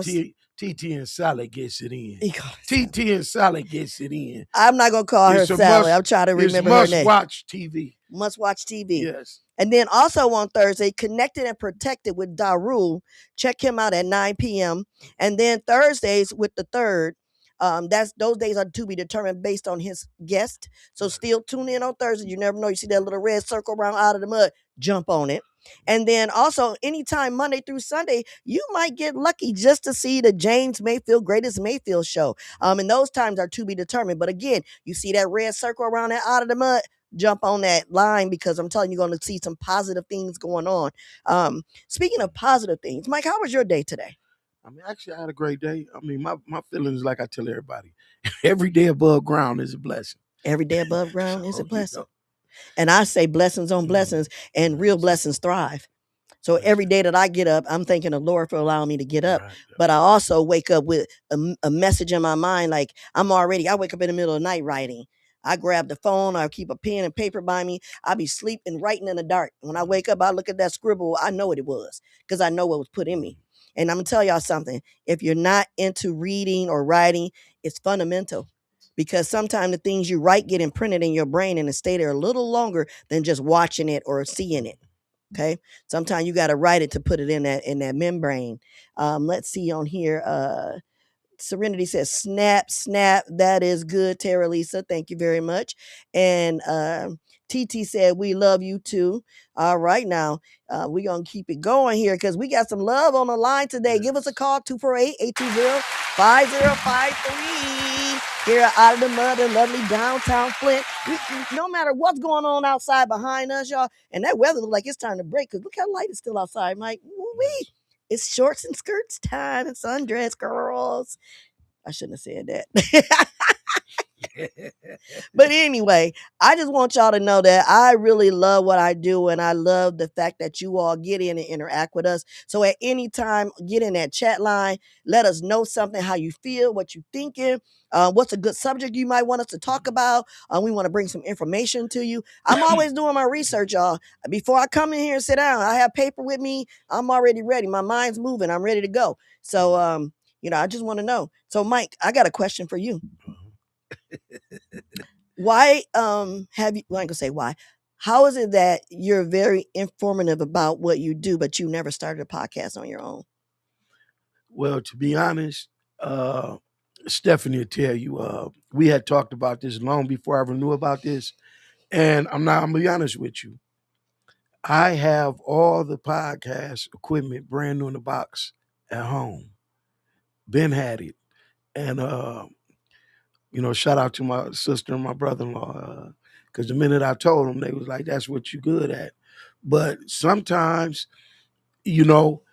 [SPEAKER 2] TT and Salad gets it in.
[SPEAKER 1] He called it
[SPEAKER 2] TT and Salad gets it in.
[SPEAKER 1] I'm not gonna call her
[SPEAKER 2] It's a
[SPEAKER 1] Sally.
[SPEAKER 2] must.
[SPEAKER 1] I'm trying to
[SPEAKER 2] It's
[SPEAKER 1] remember her
[SPEAKER 2] must
[SPEAKER 1] name.
[SPEAKER 2] watch TV.
[SPEAKER 1] Must watch TV.
[SPEAKER 2] Yes.
[SPEAKER 1] And then also on Thursday, Connected and Protected with Darul. Check him out at 9 p.m. And then Thursdays with the third. Those days are to be determined based on his guest. So still tune in on Thursday. You never know. You see that little red circle around out of the mud, jump on it. And then also anytime Monday through Sunday, you might get lucky just to see the James Mayfield Greatest Mayfield show. And those times are to be determined. But again, you see that red circle around that out of the mud, jump on that line because I'm telling you, you're going to see some positive things going on. Speaking of positive things, Mike, how was your day today?
[SPEAKER 2] I mean, actually, I had a great day. I mean, my feelings, like I tell everybody, every day above ground is a blessing.
[SPEAKER 1] Every day above ground is a
[SPEAKER 2] So,
[SPEAKER 1] blessing. And I say blessings on blessings, and real blessings thrive. So every day that I get up, I'm thanking the Lord for allowing me to get up.
[SPEAKER 2] Right.
[SPEAKER 1] But I also wake up with a message in my mind. Like I wake up in the middle of the night writing. I grab the phone, I keep a pen and paper by me. I be sleeping, writing in the dark. When I wake up, I look at that scribble. I know what it was because I know what was put in me. And I'm gonna tell y'all something. If you're not into reading or writing, it's fundamental. Because sometimes the things you write get imprinted in your brain and it stay there a little longer than just watching it or seeing it. Okay. Sometimes you got to write it to put it in that membrane. Let's see on here. Serenity says, snap, snap. That is good, Terralisa. Thank you very much. And TT said, we love you too. All right, now we're going to keep it going here because we got some love on the line today. Give us a call, 248-820-5053. Here out of the mud in lovely downtown Flint. No matter what's going on outside behind us, y'all, and that weather looks like it's time to break because look how light it's still outside, Mike. Woo-wee. It's shorts and skirts time. It's sundress, girls. I shouldn't have said that. But anyway, I just want y'all to know that I really love what I do, and I love the fact that you all get in and interact with us. So at any time, get in that chat line. Let us know something, how you feel, what you thinking, what's a good subject you might want us to talk about. We want to bring some information to you. I'm always doing my research, y'all. Before I come in here and sit down, I have paper with me. I'm already ready. My mind's moving. I'm ready to go. So, I just want to know. So, Mike, I got a question for you. Why have you, well, I ain't gonna say why. How is it that you're very informative about what you do, but you never started a podcast on your own?
[SPEAKER 2] Well, to be honest, Stephanie will tell you, we had talked about this long before I ever knew about this. And I'm gonna be honest with you. I have all the podcast equipment brand new in the box at home. Ben had it. And shout out to my sister and my brother-in-law. Because the minute I told them, they was like, that's what you're good at. But sometimes, you know,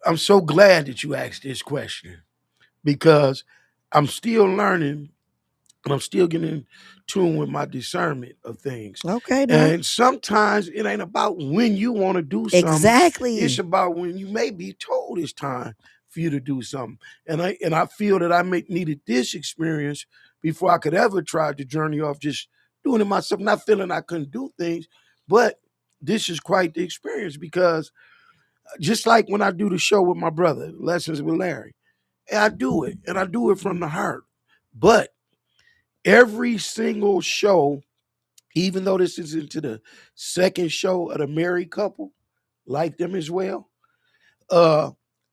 [SPEAKER 2] I'm so glad that you asked this question because I'm still learning and I'm still getting in tune with my discernment of things.
[SPEAKER 1] Okay, now.
[SPEAKER 2] And sometimes it ain't about when you want to do something.
[SPEAKER 1] Exactly.
[SPEAKER 2] It's about when you may be told it's time for you to do something. And I feel that I needed this experience before I could ever try the journey of just doing it myself, not feeling I couldn't do things. But this is quite the experience because just like when I do the show with my brother, Lessons with Larry, and I do it, and I do it from the heart. But every single show, even though this is into the second show of the married couple, like them as well,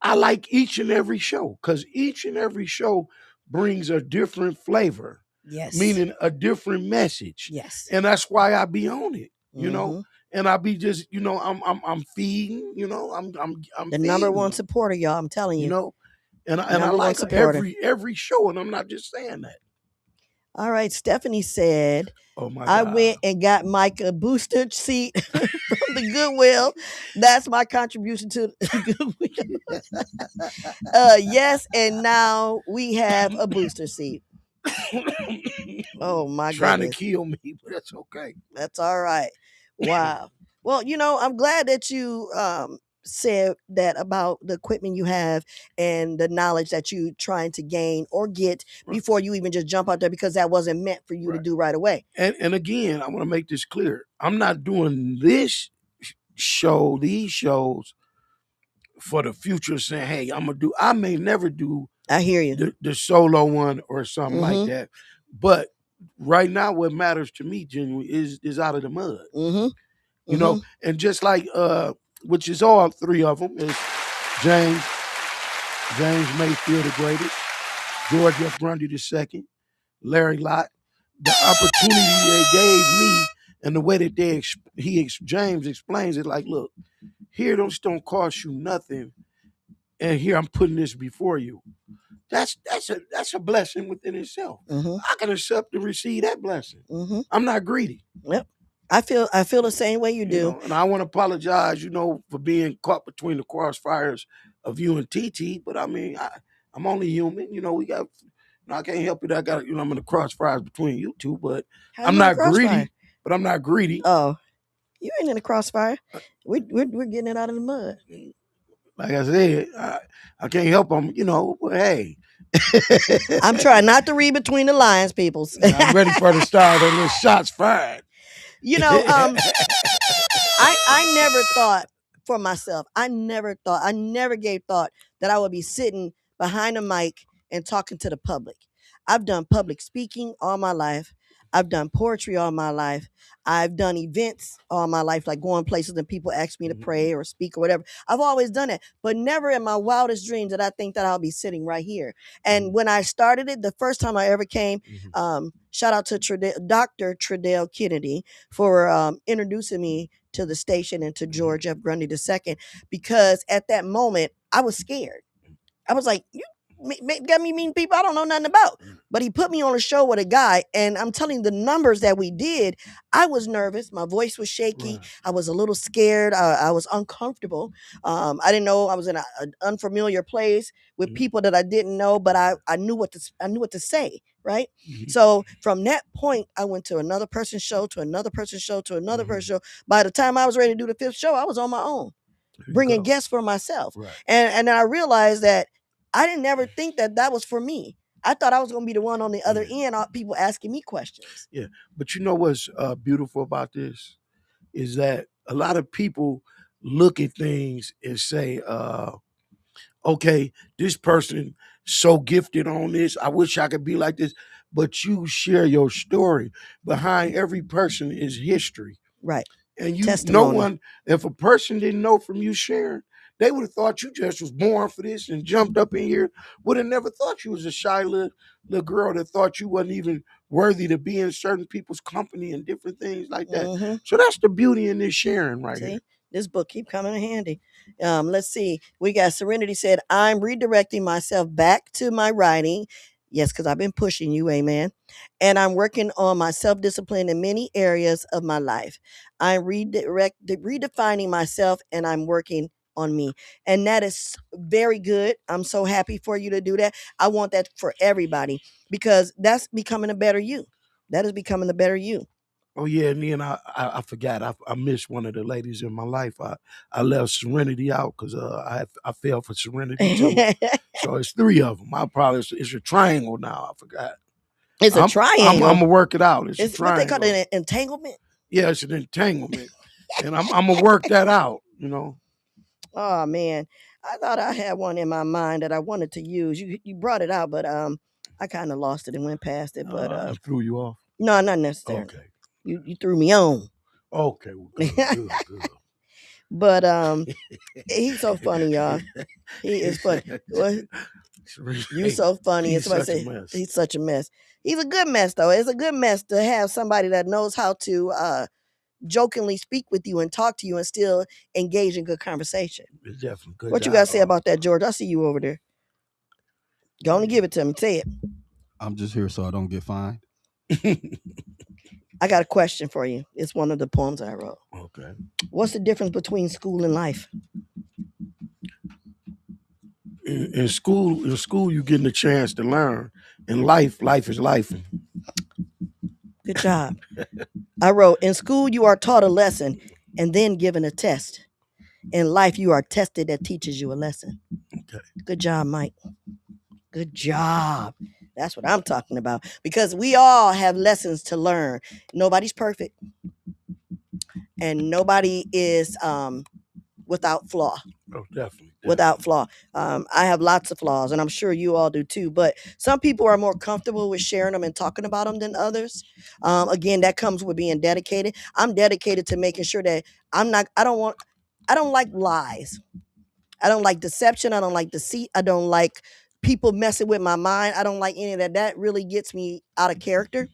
[SPEAKER 2] I like each and every show because each and every show brings a different flavor.
[SPEAKER 1] Yes.
[SPEAKER 2] Meaning a different message.
[SPEAKER 1] Yes.
[SPEAKER 2] And that's why I be on it, you know.
[SPEAKER 1] Mhm.
[SPEAKER 2] And I be just, I'm feeding, I'm
[SPEAKER 1] The
[SPEAKER 2] feeding
[SPEAKER 1] number one
[SPEAKER 2] them,
[SPEAKER 1] supporter, y'all. I'm telling you.
[SPEAKER 2] you know. And I
[SPEAKER 1] Number one
[SPEAKER 2] like
[SPEAKER 1] supporter.
[SPEAKER 2] every show, and I'm not just saying that.
[SPEAKER 1] All right. Stephanie said,
[SPEAKER 2] Oh my
[SPEAKER 1] I
[SPEAKER 2] God.
[SPEAKER 1] went and got Mike a booster seat from the Goodwill. That's my contribution to the Goodwill. Yes, and now we have a booster seat. Oh my
[SPEAKER 2] Trying
[SPEAKER 1] goodness.
[SPEAKER 2] to kill me, but that's okay.
[SPEAKER 1] That's all right. Wow. Well, I'm glad that you said that about the equipment you have and the knowledge that you trying to gain or get before you even just jump out there because that wasn't meant for you to do right away.
[SPEAKER 2] And again, I want to make this clear. I'm not doing these shows for the future, saying, "Hey, I may never do
[SPEAKER 1] I hear you.
[SPEAKER 2] the solo one or something like
[SPEAKER 1] Mm-hmm.
[SPEAKER 2] that, but right now, what matters to me, genuinely, is out of the mud."
[SPEAKER 1] Mm-hmm.
[SPEAKER 2] You
[SPEAKER 1] Mm-hmm.
[SPEAKER 2] know, and just like which is all three of them is James Mayfield the greatest, George F. Grundy the second, Larry Lott. The opportunity they gave me and the way that James explains it, like, look, here those don't cost you nothing, and here I'm putting this before you. That's a blessing within itself.
[SPEAKER 1] Mm-hmm.
[SPEAKER 2] I can accept and receive that blessing.
[SPEAKER 1] Mm-hmm.
[SPEAKER 2] I'm not greedy.
[SPEAKER 1] Yep. I feel the same way you do.
[SPEAKER 2] And I want to apologize, for being caught between the crossfires of you and TT. But I mean, I'm only human. We got. I can't help it. I got. I'm in the crossfires between you two. But
[SPEAKER 1] How
[SPEAKER 2] I'm
[SPEAKER 1] you in the
[SPEAKER 2] not
[SPEAKER 1] crossfire?
[SPEAKER 2] greedy. But I'm not greedy.
[SPEAKER 1] Oh, you ain't in the crossfire. We're getting it out of the mud.
[SPEAKER 2] Like I said, I can't help them. But hey,
[SPEAKER 1] I'm trying not to read between the lines, peoples.
[SPEAKER 2] I'm ready for the start of the shots fired.
[SPEAKER 1] I never thought for myself. I never gave thought that I would be sitting behind a mic and talking to the public. I've done public speaking all my life. I've done poetry all my life. I've done events all my life, like going places and people ask me to pray or speak or whatever. I've always done it, but never in my wildest dreams did I think that I'll be sitting right here. And when I started it, the first time I ever came, shout out to Dr. Treadell Kennedy for introducing me to the station and to George F. Grundy II, because at that moment I was scared. I was like, you got me meeting people I don't know nothing about. But he put me on a show with a guy, and I'm telling you, the numbers that we did, I was nervous. My voice was shaky.
[SPEAKER 2] Right.
[SPEAKER 1] I was a little scared. I was uncomfortable. I didn't know I was in an unfamiliar place with people that I didn't know, but I knew what to say. Right. So from that point, I went to another person's show, to another person's show, to another person's show. By the time I was ready to do the fifth show, I was on my own, bringing guests for myself.
[SPEAKER 2] Right.
[SPEAKER 1] And then I realized that I didn't ever think that was for me. I thought I was going to be the one on the other end, people asking me questions.
[SPEAKER 2] Yeah, but you know what's beautiful about this is that a lot of people look at things and say, okay, this person so gifted on this. I wish I could be like this. But you share your story. Behind every person is history.
[SPEAKER 1] Right.
[SPEAKER 2] And
[SPEAKER 1] Testimony.
[SPEAKER 2] if a person didn't know from you sharing, they would have thought you just was born for this and jumped up in here. Would have never thought you was a shy little girl that thought you wasn't even worthy to be in certain people's company and different things like that. So that's the beauty in this sharing right here.
[SPEAKER 1] This book keep coming in handy. Let's see. We got Serenity said, I'm redirecting myself back to my writing. Yes, because I've been pushing you, amen. And I'm working on my self-discipline in many areas of my life. I'm redefining myself, and I'm working on me. And that is very good. I'm so happy for you to do that. I want that for everybody, because that's becoming a better you. That is becoming a better you.
[SPEAKER 2] Oh yeah, and then I forgot I missed one of the ladies in my life. I left Serenity out because I fell for Serenity too. So it's three of them. It's a triangle now. I forgot.
[SPEAKER 1] It's a triangle.
[SPEAKER 2] I'm gonna work it out. It's a
[SPEAKER 1] What
[SPEAKER 2] triangle.
[SPEAKER 1] they call it, an entanglement.
[SPEAKER 2] Yeah, it's an entanglement, and I'm gonna work that out.
[SPEAKER 1] Oh man, I thought I had one in my mind that I wanted to use. You brought it out, but I kind of lost it and went past it. But
[SPEAKER 2] I threw you off.
[SPEAKER 1] No, not necessarily.
[SPEAKER 2] Okay.
[SPEAKER 1] You threw me on.
[SPEAKER 2] Okay, well, good.
[SPEAKER 1] But he's so funny, y'all. He is funny. You're so funny.
[SPEAKER 2] He's such a mess.
[SPEAKER 1] He's such a mess. He's a good mess, though. It's a good mess to have somebody that knows how to jokingly speak with you and talk to you and still engage in good conversation.
[SPEAKER 2] It's definitely good.
[SPEAKER 1] What you got to say about that, George? I see you over there. Go on and give it to me. Say it.
[SPEAKER 3] I'm just here so I don't get fined.
[SPEAKER 1] I got a question for you. It's one of the poems I wrote.
[SPEAKER 2] Okay.
[SPEAKER 1] What's the difference between school and life?
[SPEAKER 2] In school, you're getting a chance to learn. In life is life.
[SPEAKER 1] Good job. I wrote, in school, you are taught a lesson and then given a test. In life, you are tested that teaches you a lesson.
[SPEAKER 2] Okay.
[SPEAKER 1] Good job, Mike. Good job. That's what I'm talking about. Because we all have lessons to learn. Nobody's perfect. And nobody is without flaw.
[SPEAKER 2] Oh, definitely.
[SPEAKER 1] without flaw. I have lots of flaws, and I'm sure you all do too. But some people are more comfortable with sharing them and talking about them than others. Again, that comes with being dedicated. I'm dedicated to making sure that I'm not. I don't like lies. I don't like deception. I don't like deceit. I don't like people messing with my mind. I don't like any of that. That really gets me out of character.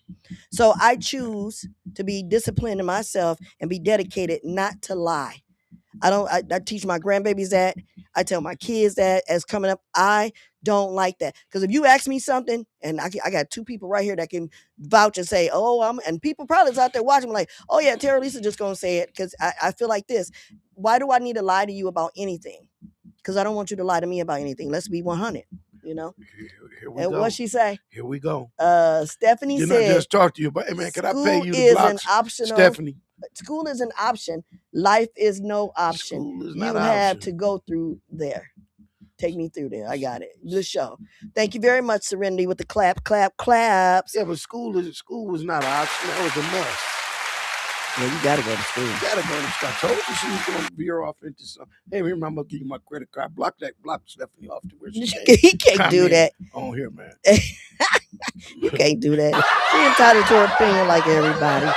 [SPEAKER 1] So I choose to be disciplined in myself and be dedicated not to lie. I teach my grandbabies that. I tell my kids that as coming up. I don't like that. Because if you ask me something, and I got two people right here that can vouch and say, oh, and people probably is out there watching like, oh yeah, Terralisa just gonna say it because I feel like this. Why do I need to lie to you about anything? Because I don't want you to lie to me about anything. Let's be 100, you know?
[SPEAKER 2] Here we
[SPEAKER 1] And
[SPEAKER 2] go.
[SPEAKER 1] what she say?
[SPEAKER 2] Here we go.
[SPEAKER 1] Stephanie
[SPEAKER 2] Didn't I
[SPEAKER 1] said,
[SPEAKER 2] just talk to you about, hey man, can I pay
[SPEAKER 1] school
[SPEAKER 2] you the
[SPEAKER 1] is an
[SPEAKER 2] blocks?
[SPEAKER 1] optional.
[SPEAKER 2] Stephanie,
[SPEAKER 1] School is an option. Life is no option.
[SPEAKER 2] school is
[SPEAKER 1] You
[SPEAKER 2] not an
[SPEAKER 1] have
[SPEAKER 2] option.
[SPEAKER 1] to go through there. Take me through there. I got it. Good show. Thank you very much, Serenity, with the clap, clap, claps.
[SPEAKER 2] Yeah, but school was not an option. That was a must.
[SPEAKER 1] Well, you gotta go to school.
[SPEAKER 2] You gotta go to school. I told you she was gonna veer off into something. Hey, remember, I'm gonna give you my credit card. Block Stephanie off to where she
[SPEAKER 1] He can't do that.
[SPEAKER 2] On here, man.
[SPEAKER 1] You can't do that. She entitled to her opinion like everybody.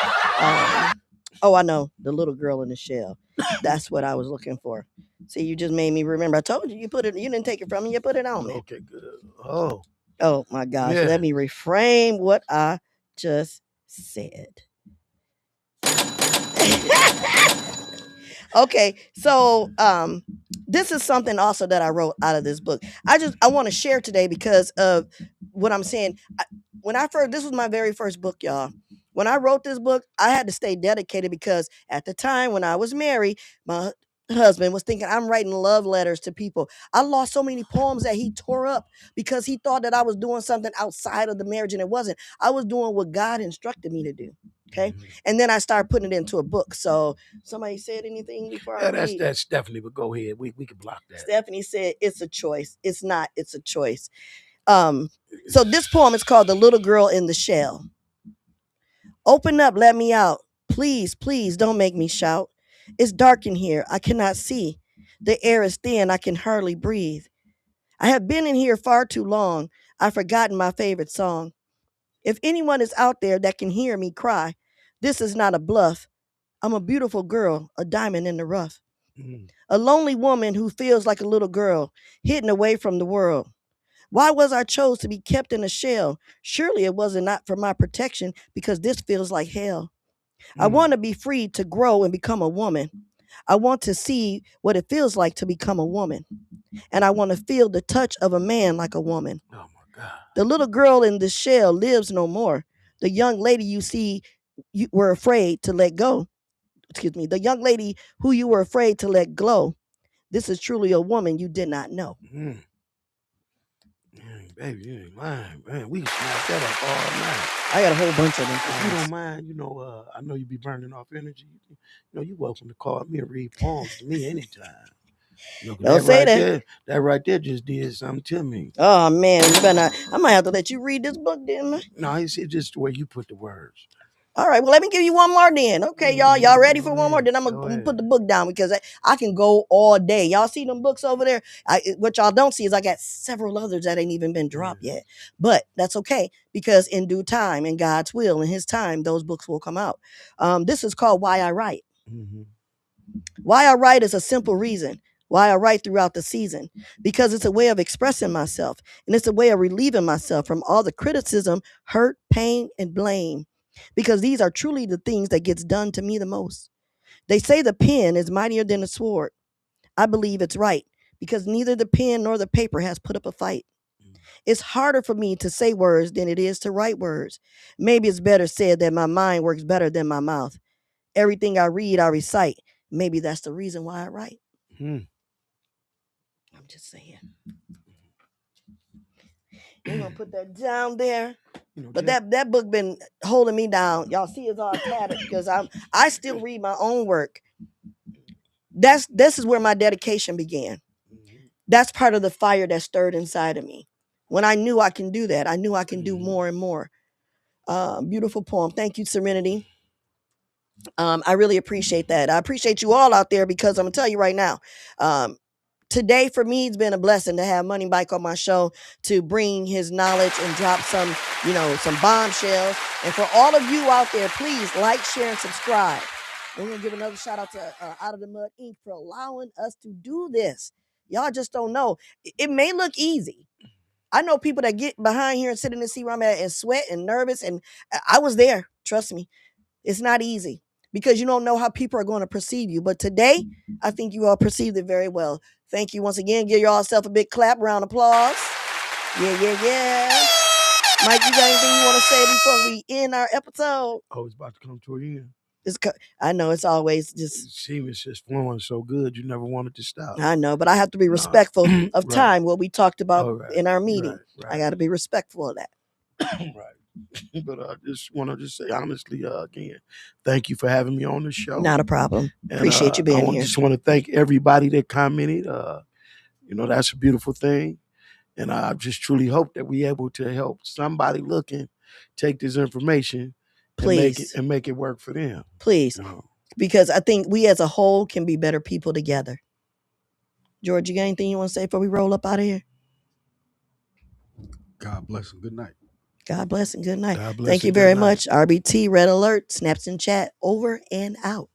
[SPEAKER 1] Oh, I know. The little girl in the shell. That's what I was looking for. See, you just made me remember. I told you, you didn't take it from me, you put it on me.
[SPEAKER 2] Okay, good.
[SPEAKER 1] Oh my gosh.
[SPEAKER 2] Yeah.
[SPEAKER 1] Let me reframe what I just said. Okay, so this is something also that I wrote out of this book. I want to share today because of what I'm saying. This was my very first book, y'all. When I wrote this book, I had to stay dedicated because at the time when I was married, my husband was thinking I'm writing love letters to people. I lost so many poems that he tore up because he thought that I was doing something outside of the marriage, and it wasn't. I was doing what God instructed me to do. Okay. And then I started putting it into a book. So somebody said anything before I read?
[SPEAKER 2] That's Stephanie, but go ahead. We can block that.
[SPEAKER 1] Stephanie said it's a choice. It's not, it's a choice. So this poem is called The Little Girl in the Shell. Open up, let me out. Please, please don't make me shout. It's dark in here. I cannot see. The air is thin. I can hardly breathe. I have been in here far too long. I've forgotten my favorite song. If anyone is out there that can hear me cry, this is not a bluff. I'm a beautiful girl, a diamond in the rough. A lonely woman who feels like a little girl, hidden away from the world. Why was I chose to be kept in a shell? Surely it wasn't not for my protection because this feels like hell. I want to be free to grow and become a woman. I want to see what it feels like to become a woman. And I want to feel the touch of a man like a woman.
[SPEAKER 2] Oh my God.
[SPEAKER 1] The little girl in the shell lives no more. The young lady you see you were afraid to let go. Excuse me. The young lady who you were afraid to let glow. This is truly a woman you did not know.
[SPEAKER 2] Baby, you ain't lying, man. We can snap that up all night.
[SPEAKER 1] I got a whole bunch of them.
[SPEAKER 2] If you don't mind, I know you be burning off energy. You're welcome to call me and read poems to me anytime.
[SPEAKER 1] Don't say that.
[SPEAKER 2] That right there just did something to me.
[SPEAKER 1] Oh man, I might have to let you read this book, didn't I?
[SPEAKER 2] No, it's just the way you put the words.
[SPEAKER 1] All right, well, let me give you one more then. Okay, y'all ready for one more? Then I'm gonna put the book down because I can go all day. Y'all see them books over there? What y'all don't see is I got several others that ain't even been dropped yet. But that's okay because in due time, in God's will, in His time, those books will come out. This is called Why I Write. Why I write is a simple reason. Why I write throughout the season, because it's a way of expressing myself, and it's a way of relieving myself from all the criticism, hurt, pain, and blame. Because these are truly the things that gets done to me the most. They say the pen is mightier than the sword. I believe it's right because neither the pen nor the paper has put up a fight. It's harder for me to say words than it is to write words. Maybe it's better said that my mind works better than my mouth. Everything I read, I recite. Maybe that's the reason why I write. I'm just saying. We're gonna put that down there. But that book been holding me down. Y'all see it's all tattered because I still read my own work. This is where my dedication began. That's part of the fire that stirred inside of me. When I knew I can do that, I knew I can do more and more. Beautiful poem. Thank you, Serenity. I really appreciate that. I appreciate you all out there because I'm gonna tell you right now, today for me, it's been a blessing to have Money Mike on my show to bring his knowledge and drop some, some bombshells. And for all of you out there, please like, share, and subscribe. And we're going to give another shout out to Out of the Mud Inc. for allowing us to do this. Y'all just don't know. It may look easy. I know people that get behind here and sit in the seat where I'm at and sweat and nervous. And I was there. Trust me. It's not easy because you don't know how people are going to perceive you. But today, I think you all perceived it very well. Thank you once again. Give yourself a big clap, round of applause. Yeah. Mike, you got anything you want to say before we end our episode?
[SPEAKER 2] Oh, it's about to come to an end.
[SPEAKER 1] I know it's always just.
[SPEAKER 2] It seems just flowing so good, you never wanted to stop.
[SPEAKER 1] I know, but I have to be respectful of
[SPEAKER 2] Right.
[SPEAKER 1] time, what we talked about in our meeting.
[SPEAKER 2] Right.
[SPEAKER 1] I got to be respectful of that.
[SPEAKER 2] Right. But I just want to say honestly, again, thank you for having me on the show.
[SPEAKER 1] Not a problem. Appreciate you being here.
[SPEAKER 2] I just want to thank everybody that commented. That's a beautiful thing. And I just truly hope that we're able to help somebody looking take this information and make it work for them.
[SPEAKER 1] Please. Because I think we as a whole can be better people together. George, you got anything you want to say before we roll up out of here?
[SPEAKER 3] God bless and good night.
[SPEAKER 1] God bless and good night. Thank you very much. RBT, Red Alert, Snaps in Chat, over and out.